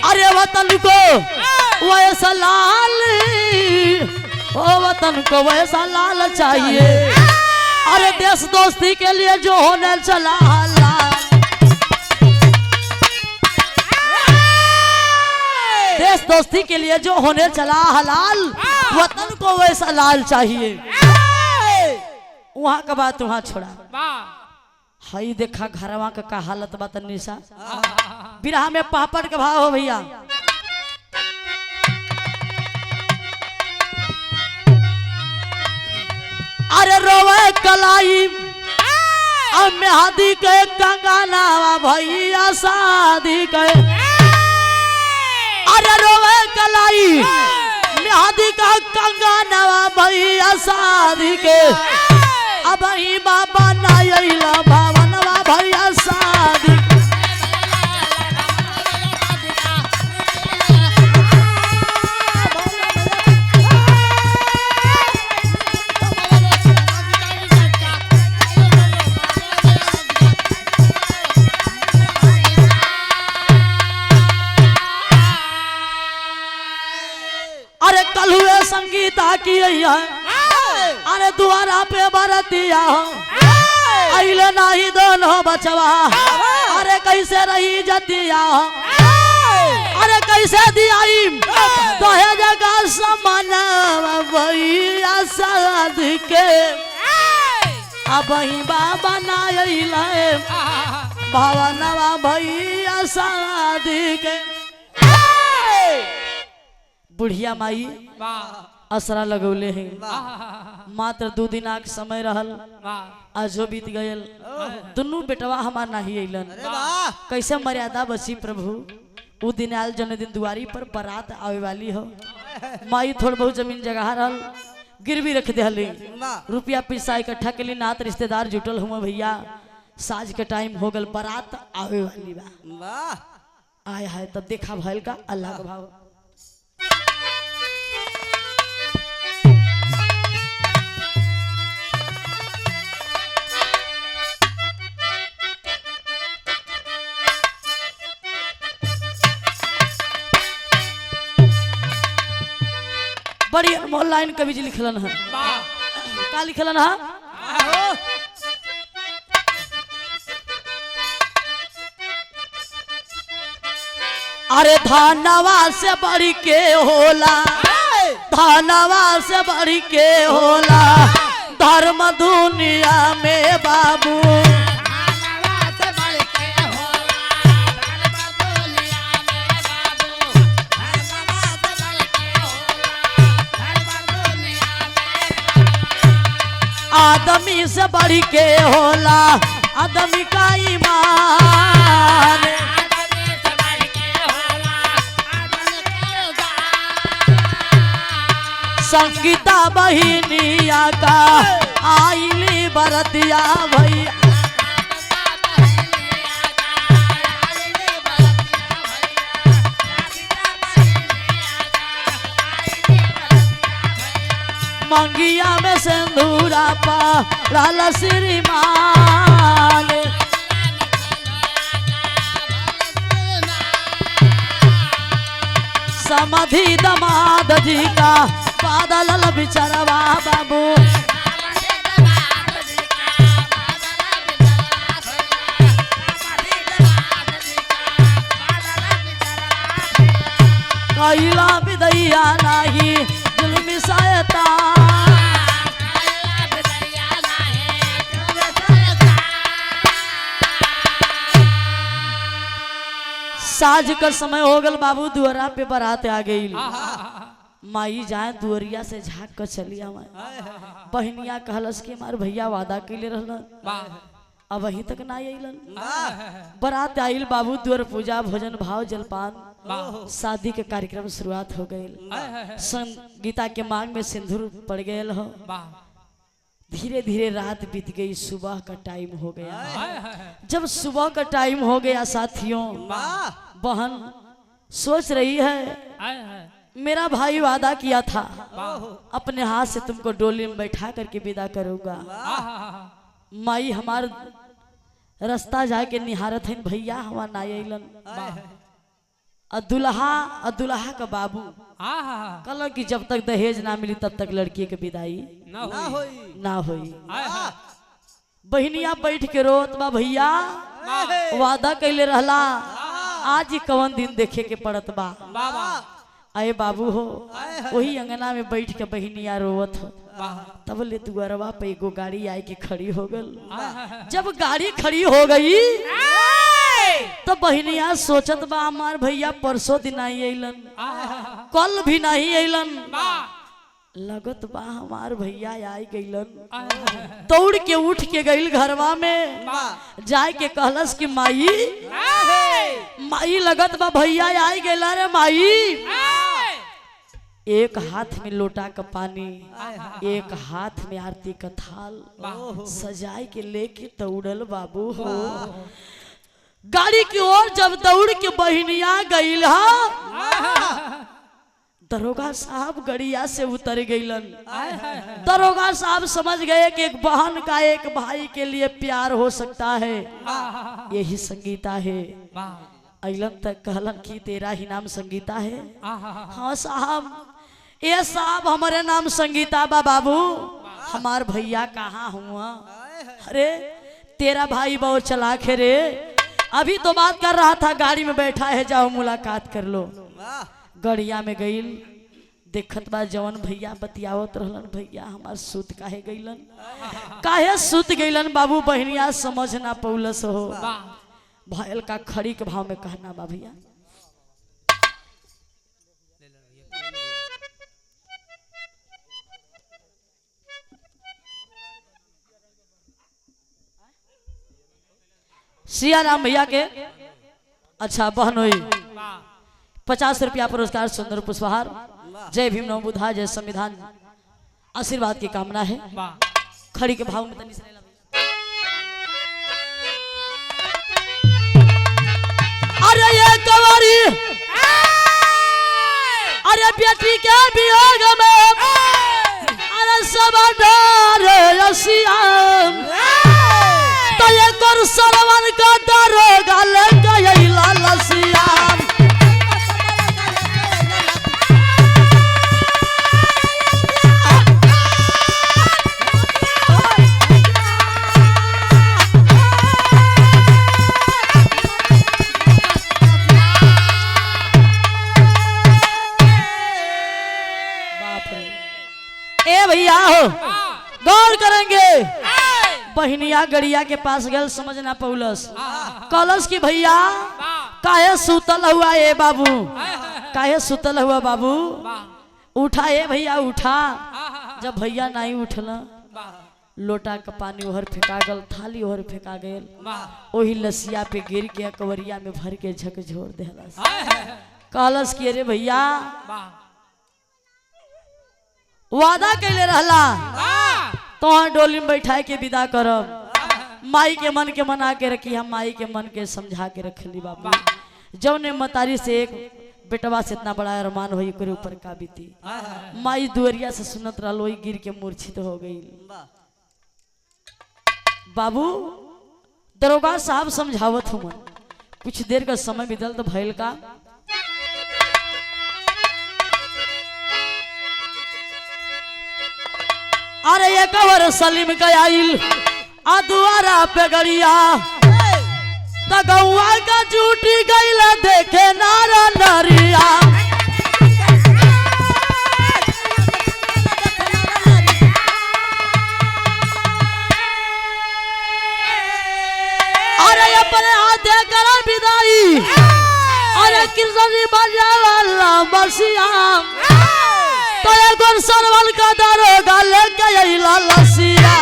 अरे वतन को वैसा लाल ओ वतन को वैसा लाल चाहिए अरे देश दोस्ती के लिए जो होने चला देश दोस्ती के लिए जो होने चला हलाल वतन को वैसा लाल चाहिए वहां का बात वहां छोड़ा हई देखा घरवा का हालत बात निशा बिरहा में पापड़ के भाव हो भैया अरे रोवे कलाई अब मेहदी के कंगाना भैया शादी के अरे रोवे कलाई मेहदी का कंगाना भैया शादी के अब ही बाबा नायला भावनवा भैया शादी अरे कल हुए संगीता की अरे द्वारा पे बरतिया अइले नहीं दोनों बचवा अरे कैसे रही जतिया अरे कैसे दियाई तोहे जगह समान भैया साध के अब ही बाबा नायले भवनवा भैया साध के बुढ़िया माई असरा लगौले हैं मात्र 2 दिन के समय रहल आजो बीत गयल दोनों बेटवा हमार नहीं अलन कैसे मर्यादा बची प्रभु वो दिन आयल जन्मदिन दुआरी पर बारात आवे वाली हो माई थोड़ बहुत जमीन जगह रहल गिरवी रख दे रुपया पैसा इकट्ठा के लिए नात रिश्तेदार जुटल हुआ भैया साज के टाइम हो गल बारात आवे वाली बा आया है तब देखा भैल का अल्लाह का भाव बड़ी अनमोल लाइन कवि जी लिखलन है का लिखलन है अरे धानवा से बढ़ के होला धानवा से बढ़ के होला धर्म दुनिया में बाबू आदमी से बढ़ के होला आदमी का ईमान। संगीता बहिनिया का आईली बरतिया भैया। मंगिया में सिंदूरा पड़ल श्रीमान। समाधि दमाद जी का बादल बिचरवा बाबू। कैला विदैया नाही जुल्मी शैतान। साँझ का समय हो गल बाबू, दुआरा पे बारात आ गई। माई जाए दुअरिया से झाँक कर चली आवे। बहनिया कहलस कि हमार भैया वादा कैले रहलन, अब वहीं तक ना अइलन। बारात आइल बाबू, दुअर पूजा भोजन भाव जलपान शादी के कार्यक्रम शुरुआत हो गई। संगीता के मांग में सिंदूर पड़ गए हो। धीरे धीरे रात बीत गई, सुबह का टाइम हो गया। जब सुबह का टाइम हो गया साथियों, बहन सोच रही है मेरा भाई वादा किया था अपने हाथ से तुमको डोली में बैठा करके विदा करूंगा। माई हमार रास्ता जाके निहारत है, भैया हमार ना अइलन। दुल्हा का बाबू कहल कि जब तक दहेज ना मिली तब तक लड़की के विदाई ना होई। बहनिया बैठ के रोत बा, भैया वादा कैले रहला, आज ही कवन दिन देखे के पड़त बा। आए बाबू हो, वही अंगना में बैठ के बहनिया रोवत हो। तब ले दुआरवा पे एगो गाड़ी आई के खड़ी हो गल। जब गाड़ी खड़ी हो गई तो बहनिया सोचत बा हमार भैया परसों दिन आई अइलन, कल भी नहीं अइलन, लगत बा हमार भैया आई गइलन। दौड़ के उठ के गइल घरवा में, जाए के कहलस कि माई माई लगत बा भैया आई गइला रे माई। एक हाथ में लोटा का पानी, एक हाथ में आरती का थाल सजाए के लेके दौड़ल बाबू हो। गाड़ी की ओर जब दौड़ के बहनिया गइल हा, दरोगा साहब गड़िया से उतर गइलन। दरोगा साहब समझ गए कि एक बहन का एक भाई के लिए प्यार हो सकता है, यही संगीता है। अइलन तक कहलन कि तेरा ही नाम संगीता है? हाँ साहब। ये साहब हमारे नाम संगीता बा बाबू, हमार भैया कहाँ हुआ? अरे तेरा भाई बहुत चालाक है रे, अभी तो बात कर रहा था, गाड़ी में बैठा है, जाओ मुलाकात कर लो। गड़िया में गइल, देखत बा जवन भैया बतियावत रहलन, भैया हमार सुत काहे गइलन, काहे सुत गइलन बाबू? बहनिया समझ ना पौलस हो। भयल का खड़ी के भाव में कहना बा, भैया सिया राम भैया के अच्छा बहन हुई 50 रुपया पुरस्कार, सुंदर पुष्पहार। जय भीम नमो बुद्धा, जय संविधान, आशीर्वाद की कामना है। खड़ी के भाव में तनी से अरे ये कवारी, अरे बेटी के वियोग में अरे सब डरे सियाम, तो ये कर सरवन का दरोगा ले गई लाल सियाम। ए भैया हो, गौर करेंगे। बहनिया गड़िया के पास गल, समझ ना पौलस, कलस की भैया काहे सुतल हुआ ए बाबू, काहे सुतल हुआ बाबू, उठा ए भैया उठा। जब भैया नहीं उठला, लोटा का पानी ओहर फेंका गल, थाली ओहर फेंका गल, वाह वही लसिया पे गिर के कवरिया में भर के झकझोर देहलस। हाय हाय कहलस कि अरे भैया वाह वादा कैले रहला वाह तोहर डोली में बैठा के विदा करब, माई के मन के मना के रखी, हम माई के मन के समझा के रखली बाबू। जौने मतारी से एक बेटवा से इतना बड़ा अरमान होई करे ऊपर का बीती। माई दुअरिया से सुनत रहल, वही गिर के मूर्छित हो गई। बाबू दरोगा साहब समझावत हूँ, कुछ देर का समय बीतल तो भइल का अरे ये कवर सलीम गयाइल आ दुआरा पे गड़िया तगौआ का जूटी गईला देखे नारा नरिया। अरे अपने हाथे कर विदाई, अरे कृष्ण बजा वाला बसिया तो एगो सरवल का दरोगा लेके अइला लसिया।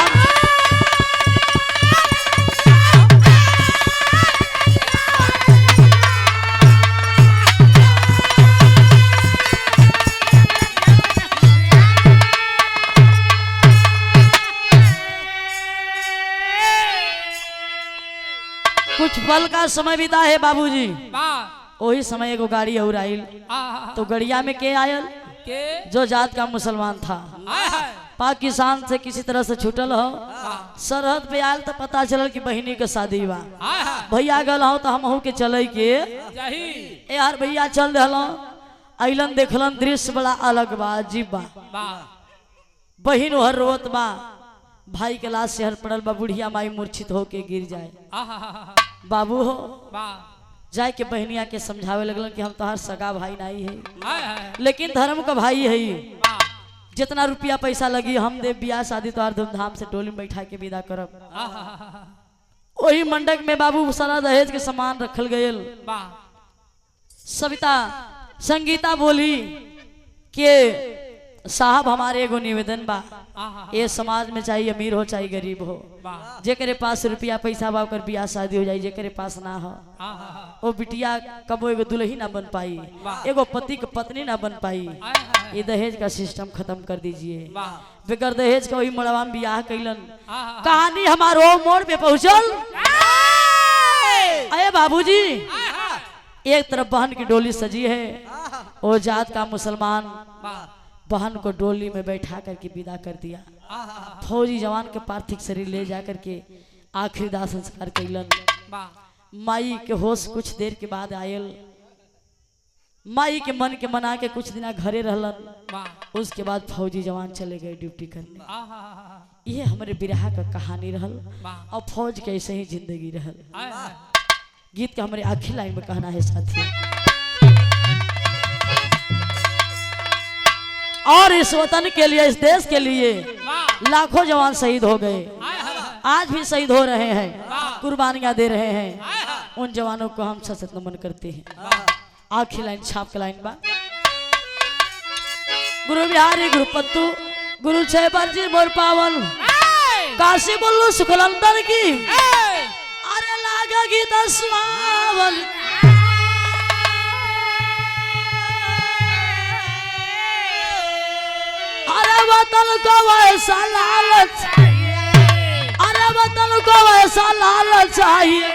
कुछ पल का समय बीता है बाबूजी, वाह वही समय एगो गाड़ी और आइल, तो गड़िया में के आयल के जो जात का मुसलमान था, हाय हाय पाकिस्तान से किसी तरह से छूटल हो, सरहद पे आयल तो पता चलल कि बहिनी के शादी बा। हाय हाय भैया गल हो तो हम के चले के जही ए यार भैया चल रहल, अइलन देखलन दृश्य बड़ा अलग बा, अजीब बा। वाह बहिन हर रोत बा, भाई के लाश से हर पड़ल बा, बुढ़िया माई मूर्छित होके गिर जाए। आहा बाबू हो वाह जाए के बहनिया के समझावे लगलन कि हम तोहार सगा भाई नहीं है, हाय हाय लेकिन धर्म का भाई है, वाह जितना रुपया पैसा लगी हम दे, बियाह शादी तोहार धूमधाम से टोली में बैठा के विदा करब। आहा वही मंडक में बाबू सारा दहेज के सामान रखल गयल। वाह सविता संगीता बोली कि साहब हमारे एगो निवेदन बा, आहा ये समाज में चाहे अमीर हो चाहे गरीब हो, वाह जेकरे पास रुपया पैसा बा ओकर बियाह शादी हो जाए, जेकरे पास ना हो आहा वो बिटिया कबो एगो दुल्ही ना बन पाई, एगो पति के पत्नी ना बन पाई। हाय हाय ये दहेज का सिस्टम खत्म कर दीजिए। वाह बगैर दहेज का वही मड़वा में बियाह कैलन। आहा कहानी हमारो मोड़ पे पहुंचल। अरे बाबूजी एक तरफ बहन की डोली सजी है, वो जात का मुसलमान वाह बहन को डोली में बैठा करके विदा कर दिया। आहा फौजी जवान के पार्थिव शरीर ले जा करके आखिरी दाह संस्कार कैलन। वाह माई के होश कुछ देर के बाद आयल, माई के मन के मना के कुछ दिन घरे रहलन। वाह उसके बाद फौजी जवान चले गए ड्यूटी करने। आहा ये हमारे बिरहा का कहानी रहल वाह और फौज के ऐसे ही जिंदगी रहल। हाय हाय गीत के हमारे आखिरी लाइन में कहना है साथियों, और इस वतन के लिए, इस देश के लिए वाह लाखों जवान शहीद हो गए, हाय हाय आज भी शहीद हो रहे हैं, वाह। कुर्बानियां दे रहे हैं। हाय हाय उन जवानों को हम सशक्त नमन करते हैं। वाह आखिरी लाइन छाप के लाइन बा, गुरु बिहारी गुरु पत्तू गुरु छे बरजी मोर पावन, काशी बोलू सुखलंदन की अरे लागा गीत सुहावन। अरे वतन को वैसा लालच, अरे वतन को वैसा लालच चाहिए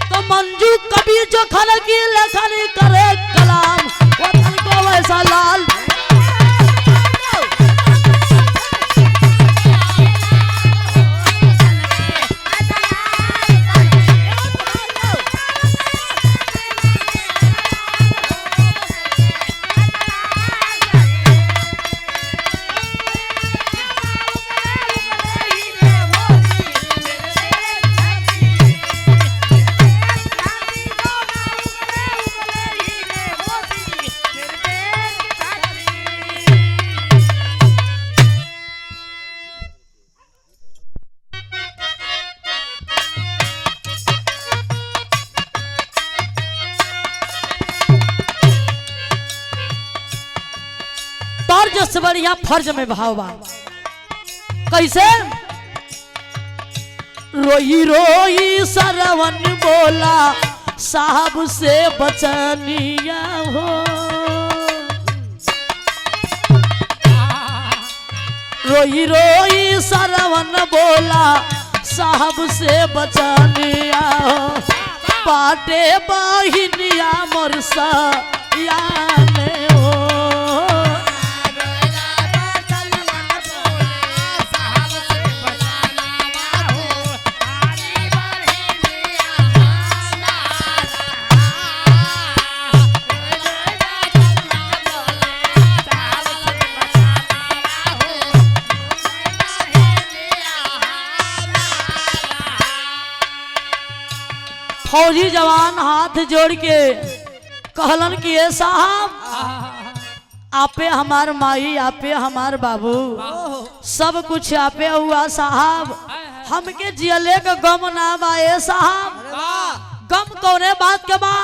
तो मंजू कभी जो खल की लेखन करे कलाम, वतन को वैसा लाल। तर्ज से बढ़िया फर्ज में भाव बा। कैसे रोई रोई सरवन बोला साहब से बचनिया हो। रोई रोई सरवन बोला साहब से बचनिया हो। पाटे बहिनिया मोरसा याने हो। फौजी जवान हाथ जोड़ के कहलन कि ये साहब आपे हमार माई आपे हमार बाबू सब कुछ आपे हुआ साहब। हमके जियले का गम ना बा ए साहब। गम कौने बात के बा?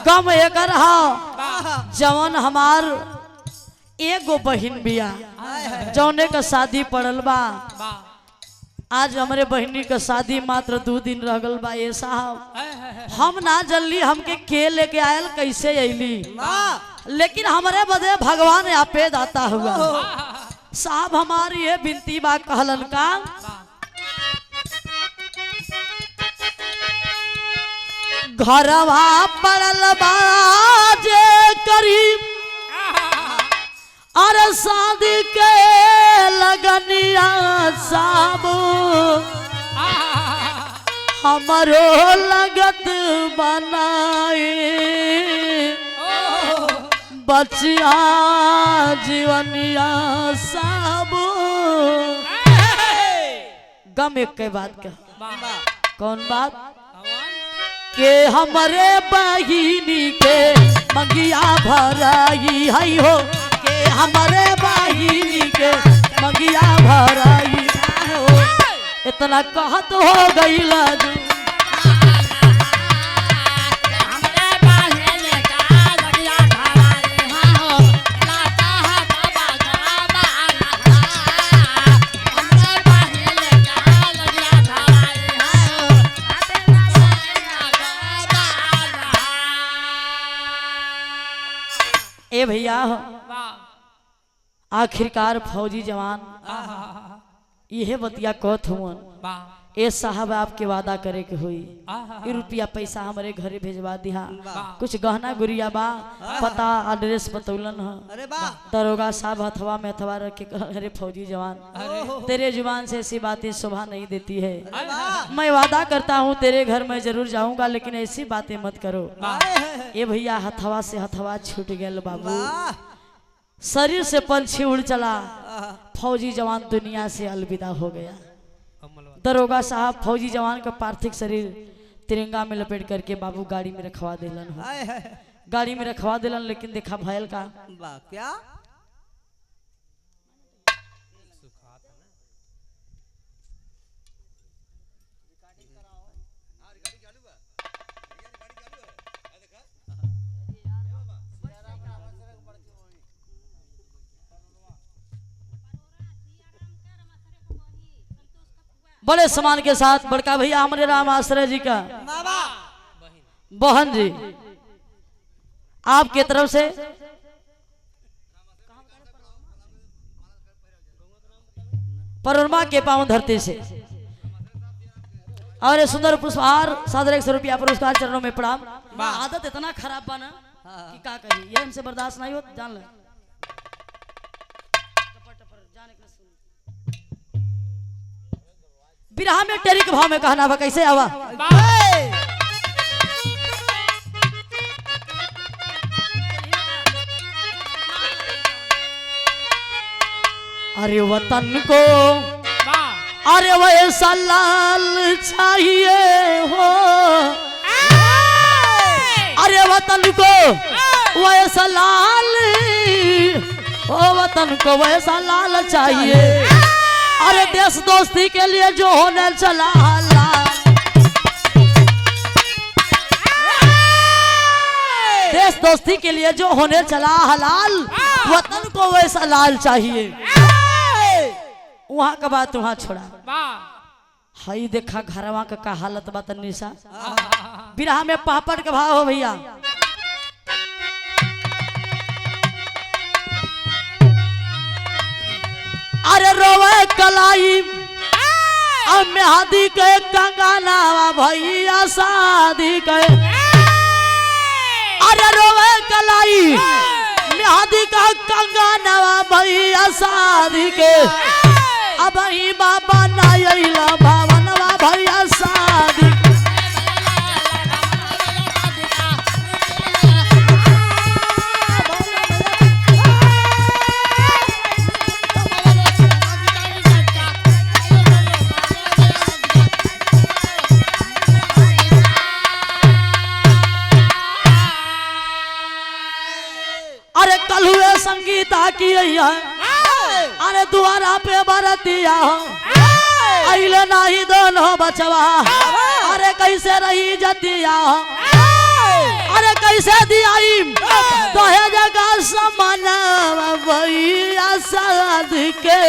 गम एक रहा जवन हमार एगो बहिन बिया जौने का शादी पड़ल बा। आज हमारे बहनी का शादी मात्र 2 दिन रह गल बा ये साहब। हम ना जल्दी हमके के लेके आयल कैसे अली, लेकिन हमारे बदे भगवान आपे दाता हुआ साहब। हमारी ये बिनती बा कहलन का घरवा पड़ल बाजे करीब अरे शादी के लगनिया साहब हमारो लगत बनाए बचिया जीवनिया साहब। गम एक के बात का कौन बात के हमारे बहिनी के मंगिया भराई है हो। के हमारे बहिनी के मंगिया भराई हो। इतना कहत हो गईला जो ए भैया आखिरकार फौजी जवान यह बतिया कहत हुआ ए साहब आपके वादा करे के हुई ये रुपया पैसा हमारे घरे भेजवा दिया। कुछ गहना गुड़िया बा पता एड्रेस बतौलन है। दरोगा साहब हथवा में हथवा रख के अरे फौजी जवान तेरे जुबान से ऐसी बातें शोभा नहीं देती है। मैं वादा करता हूँ तेरे घर में जरूर जाऊंगा लेकिन ऐसी बातें मत करो। ये भैया हथवा से हथवा छूट गया बाबू। शरीर से पंछी उड़ चला। फौजी जवान दुनिया से अलविदा हो गया। दरोगा साहब फौजी जवान का पार्थिव शरीर तिरंगा में लपेट करके बाबू गाड़ी में रखवा दिलन हो। गाड़ी में रखवा दिलन लेकिन देखा भयल का क्या बड़े सम्मान के साथ बड़का भैया हमारे राम आश्रय जी का बहन जी आपके तरफ से परोरमा के पांव धरती से और सुंदर पुष्पहार 100 रुपया पुरस्कार चरणों में प्रणाम। आदत इतना खराब बना कि का कही ये हमसे बर्दाश्त नहीं हो जान ले। बिरहा में टेरी के भाव में कहना बा कैसे आवा अरे वतन को अरे वैसा लाल चाहिए हो। अरे वतन को वैसा लाल ओ वतन को वैसा लाल चाहिए। अरे देश दोस्ती के लिए जो होने चला लाल। देश दोस्ती के लिए जो होने चला हलाल वतन को वैसा लाल चाहिए। वहां का बात वहां छोड़ा। हई देखा घरवा का हालत बा तनी सा बिरहा में पापड़ के भाव हो भैया। अरे रोवे कलाई अब मेहदी के कंगना भैया शादी के। अरे रोवे कलाई मेहदी का कंगना भैया शादी के। अब ही बाबा नायला भावनवा भैया शादी। अरे कल हुए संगीता की अरे द्वारा पे बरतिया अइले नहीं दोनों बचवा। अरे कैसे रही जतिया अरे कैसे दियाई तोहे जगह समान भैया शादी के।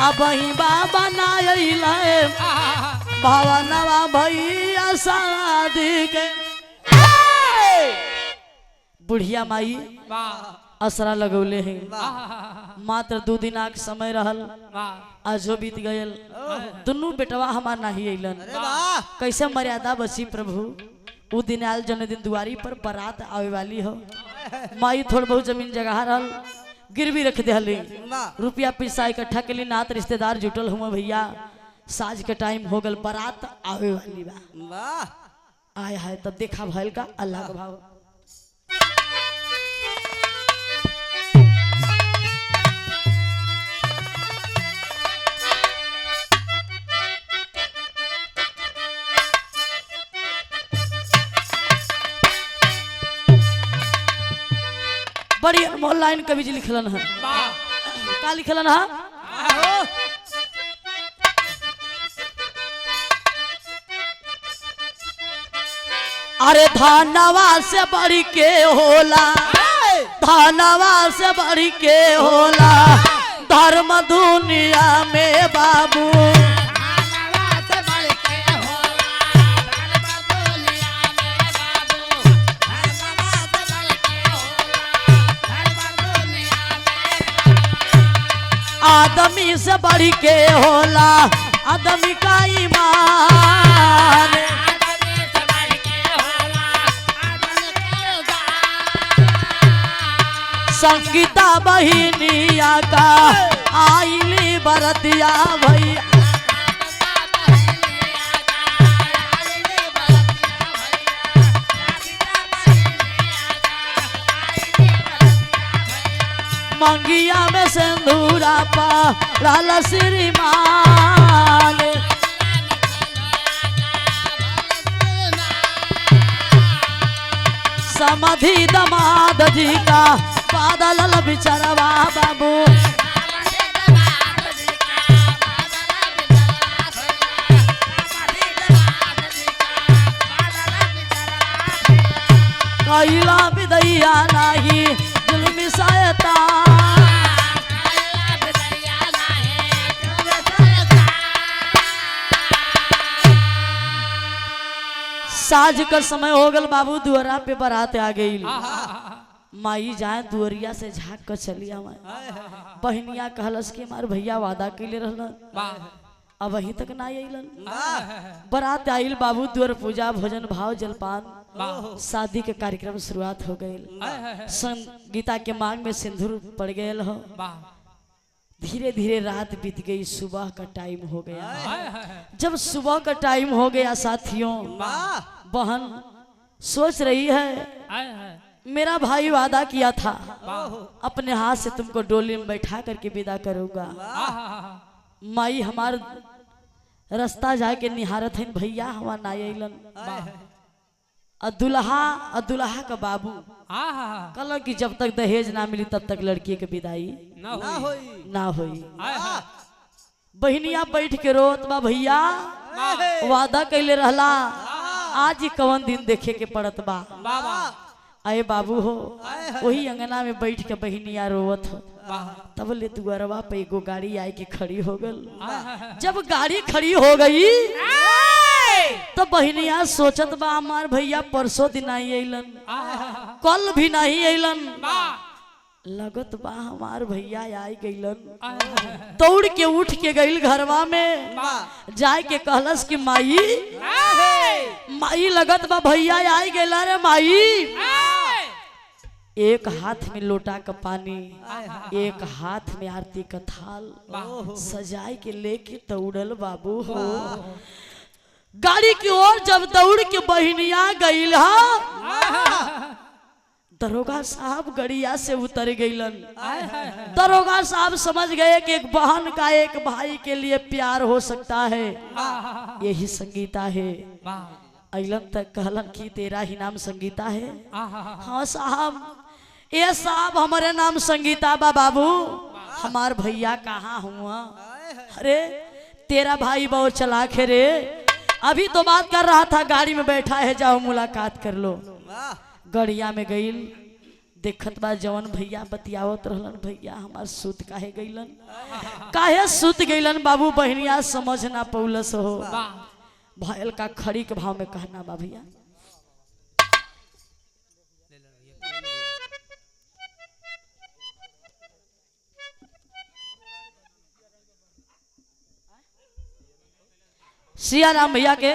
अब ही बाबा नायले भावनवा भैया शादी के। बुढ़िया माई असरा लगौले हैं मात्र 2 दिन के समय रहल आजो बीत गयल। दोनों बेटवा हमार नहीं अइलन कैसे मर्यादा बची प्रभु। उ दिन आयल जन्मदिन दुआरी पर बारात आवे वाली हो। माई थोड़ बहुत जमीन जगह रहल गिरवी रख दे रुपया पैसा इकट्ठा के लिए नात रिश्तेदार जुटल हुआ भैया। साज के टाइम हो गल बारात आवे वाली बा। आया है तब देखा भैल का अल्लाह का भाव। बड़ी अनमोल लाइन कवि जी लिखलन है का लिखलन है। अरे धानवा से बढ़ के होला धानवा से बढ़ के होला धर्म दुनिया में बाबू। आदमी से बढ़ के होला आदमी का ईमान। संगीता बहिनिया का आईली बरतिया भैया। मंगिया में सिंदूरा पा लाल श्रीमान। समाधि दमाद जी का बादल बिचरवा बाबू। कैला विदैया नहीं जुल्मी शैतान। साज कर समय हो गल बाबू दुआरा पे बारात आ गई। माई जाए दुआरिया से झाँक कर चलिया बहनिया कहलस के मार भैया वादा के लिए रहलन अब वहीं तक ना अइलन। बारात आइल बाबू द्वार पूजा भोजन भाव जलपान शादी के कार्यक्रम शुरुआत हो गई। संगीता के मांग में सिंदूर पड़ गए हो। धीरे धीरे रात बीत गई सुबह का टाइम हो गया। जब सुबह का टाइम हो गया साथियों बहन सोच रही है मेरा भाई वादा किया था अपने हाथ से तुमको डोली में बैठा करके विदा करूंगा। माई हमार रास्ता जाके निहारत है भैया हमार नायलन दुल्हा का बाबू कल कि जब तक दहेज ना मिली तब तक लड़की के विदाई ना होई। बहनिया बैठ के रोत बा भैया वादा कैले रहला आज ही कवन दिन देखे के पड़त बा। आए बाबू हो वही अंगना में बैठ के बहनिया रोवत हो। तब ले दुआरवा पे एगो गाड़ी आई के खड़ी हो गल। जब गाड़ी खड़ी हो गई तो बहनिया सोचत बा हमार भैया परसों दिन आई अइलन, कल भी नहीं अइलन, लगत बा हमार भैया आई गइलन। दौड़ के उठ के गइल घरवा में, जाए के कहलस कि माई माई लगत बा भैया आई गइला रे माई। एक हाथ में लोटा का पानी, एक हाथ में आरती का थाल सजाए के लेके दौड़ल बाबू हो। गाड़ी की ओर जब दौड़ के बहनिया गइल हा, दरोगा साहब गड़िया से उतर गइलन। दरोगा साहब समझ गए कि एक बहन का एक भाई के लिए प्यार हो सकता है, यही संगीता है। अइलन तक कहलन कि तेरा ही नाम संगीता है? हाँ साहब। ये साहब हमारे नाम संगीता बा बाबू, हमार भैया कहाँ हुआ? अरे तेरा भाई बहुत चलाक है रे, अभी तो बात कर रहा था, गाड़ी में बैठा है, जाओ मुलाकात कर लो। गड़िया में गइल, देखत बा जवन भैया बतियावत रहलन, भैया हमार सूत काहे गइलन, काहे सूत गइलन बाबू? बहनिया समझ ना पौलस हो। भयल का खड़ी के भाव में कहना बा भैया सिया राम भैया के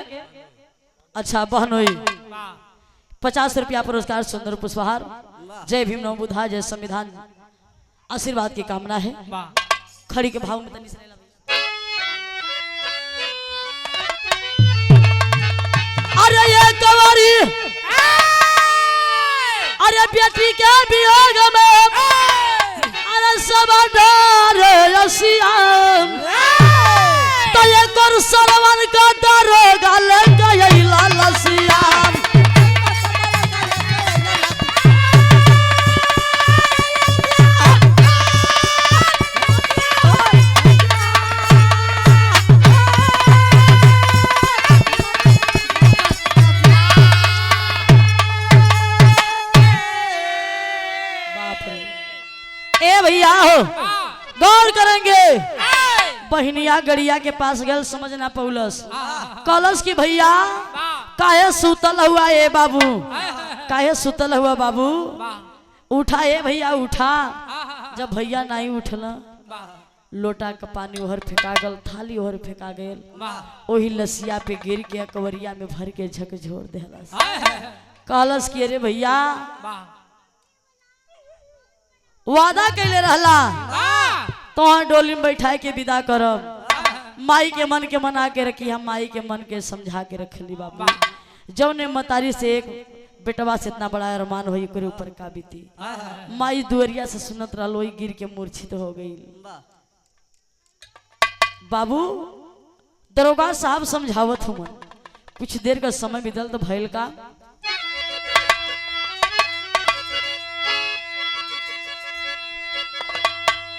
अच्छा बहन हुई 50 रुपया पुरस्कार, सुंदर पुष्पहार। जय भीम नमो बुद्धाय, जय संविधान, आशीर्वाद की कामना है। खड़ी के भाव में तनी से अरे ये कवारी, अरे बेटी के वियोग में अरे सब डरे सियाम, तो ये कर सरवन का दरोगा ले गई लाल सियाम। ए भैया हो गौर करेंगे, बहनिया गड़िया के पास गल, समझ ना पौलस, कलस की भैया काहे सुतल हुआ ए बाबू, काहे सुतल हुआ बाबू, उठा ए भैया उठा। जब भैया नहीं उठला, लोटा का पानी ओहर फेंका गल, थाली ओहर फेंका गल, वही लसिया पे गिर के कवरिया में भर के झकझोर देहलस। कलस की अरे भैया वादा कैले रहला तो डोली में बैठा के विदा करब, माई के मन के मना के रखी, हम माई के मन के समझा के रखली बाबू। जौने मतारी से एक बेटवा से इतना बड़ा अरमान हो करे ऊपर का बीती, माई दुअरिया से सुनत रहा, वही गिर के मूर्छित हो गई। बाबू दरोगा साहब समझावत हूँ, कुछ देर का समय बीतल तो भैल का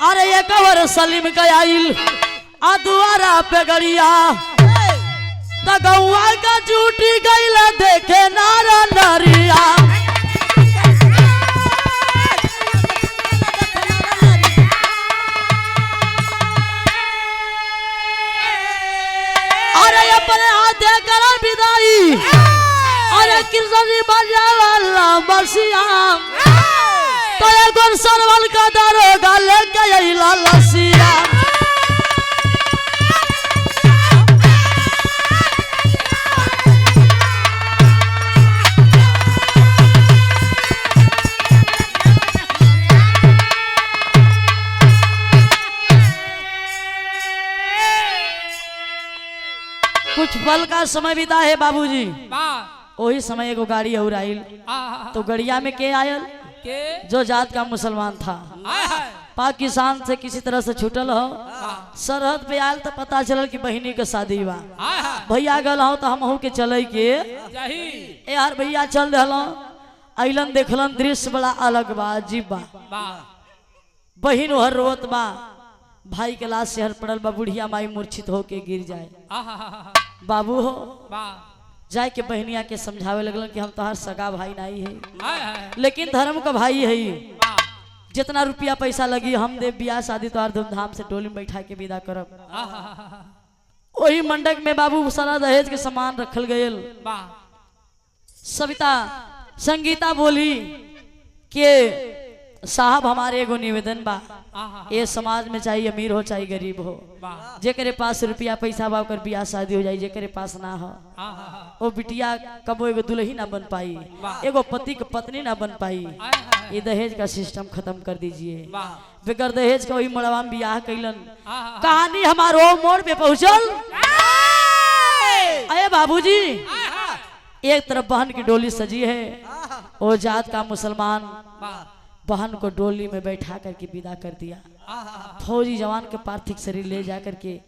अरे ये कवर सलीम गयाइल आ दुआरा पे गड़िया, त गौआ का जूटी गईला देखे नारा नरिया। अरे अपने हाथे कर विदाई, अरे कृष्ण बजा वाला बसिया, तो एक सरवल का दरोगा लेके अइला लसिया। कुछ पल का समय बीता है बाबूजी, वही समय एगो गाड़ी और आइल, तो गड़िया में के आयल जो जात का मुसलमान था, पाकिस्तान से किसी तरह से छूटल हो, सरहद पे आयल तो पता चलल कि बहनी के शादी बा। भैया गल हो तो हम के चले के यार भैया चल रहा, अइलन देखलन दृश्य बड़ा अलग बा, अजीब बा। बहन हर रोत बा, भाई के लाश से हर पड़ल बा, बुढ़िया माई मूर्छित होके गिर जाए। बाबू हो जाए के बहनिया के समझावे लगलन कि हम तोहार सगा भाई नहीं है, हाय हाय लेकिन धर्म का भाई है। वाह जितना रुपया पैसा लगी हम देव, बियाह शादी तोहार धूमधाम से टोली में बैठा के विदा करब। आहा वही मंडप में बाबू सारा दहेज के सामान रखल गयल। वाह सविता संगीता बोली कि साहब हमारे एगो निवेदन बा, आहा ये समाज में चाहे अमीर हो चाहे गरीब हो, वाह जेकरे पास रुपया पैसा बा ओकर बियाह शादी हो जाए, जेकरे पास ना हो आहा वो बिटिया कबो एगो दुल्ही ना बन पाई, एगो पति के पत्नी ना बन पाई। हाय हाय ये दहेज का सिस्टम खत्म कर दीजिए। वाह बगैर दहेज का वही मड़वा में बियाह कैलन। आहा कहानी हमारो मोड़ पे पहुंचल। अरे बाबूजी, एक तरफ बहन की डोली सजी है, वो जात का मुसलमान वाह बहन को डोली में बैठा करके विदा कर दिया। आहा फौजी जवान के पार्थिव शरीर ले जा करके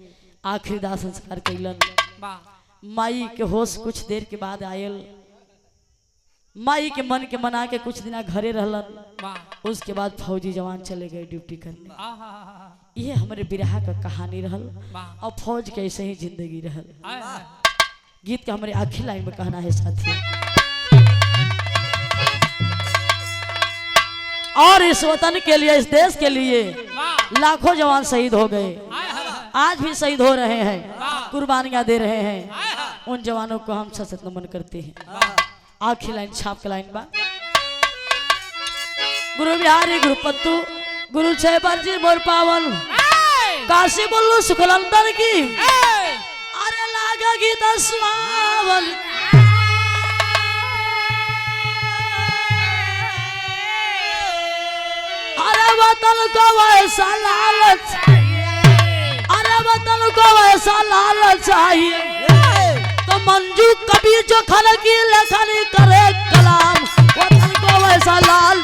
आखिरी दाह संस्कार कैलन। वाह माई के होश कुछ देर के बाद आयल। माई के मन के मना के कुछ दिन घरे रहलन। वाह उसके बाद फौजी जवान चले गए ड्यूटी करने। आहा ये हमारे बिरहा का कहानी रहल वाह और फौज के ऐसे ही जिंदगी रहल। हाय हाय गीत के हमारे आखिरी लाइन में कहना है साथियों, और इस वतन के लिए, इस देश के लिए वाह लाखों जवान शहीद हो गए, हाय हाय आज भी शहीद हो रहे हैं, कुर्बानियां दे रहे हैं। उन जवानों को हम सशक्त नमन करते हैं। आखिरी लाइन छाप के लाइन बा, गुरु बिहारी गुरु पत्तू गुरु छह बरजी मोर पावन, काशी बोलू सुखलंदन की, अरे लागा गीत सुहावन। अरे वतन को वैसा लालच, अरे वतन को वैसा लालच चाहिए, तो मंजू कभी जो खल की लेखनी करे कलाम, वतन को वैसा लाल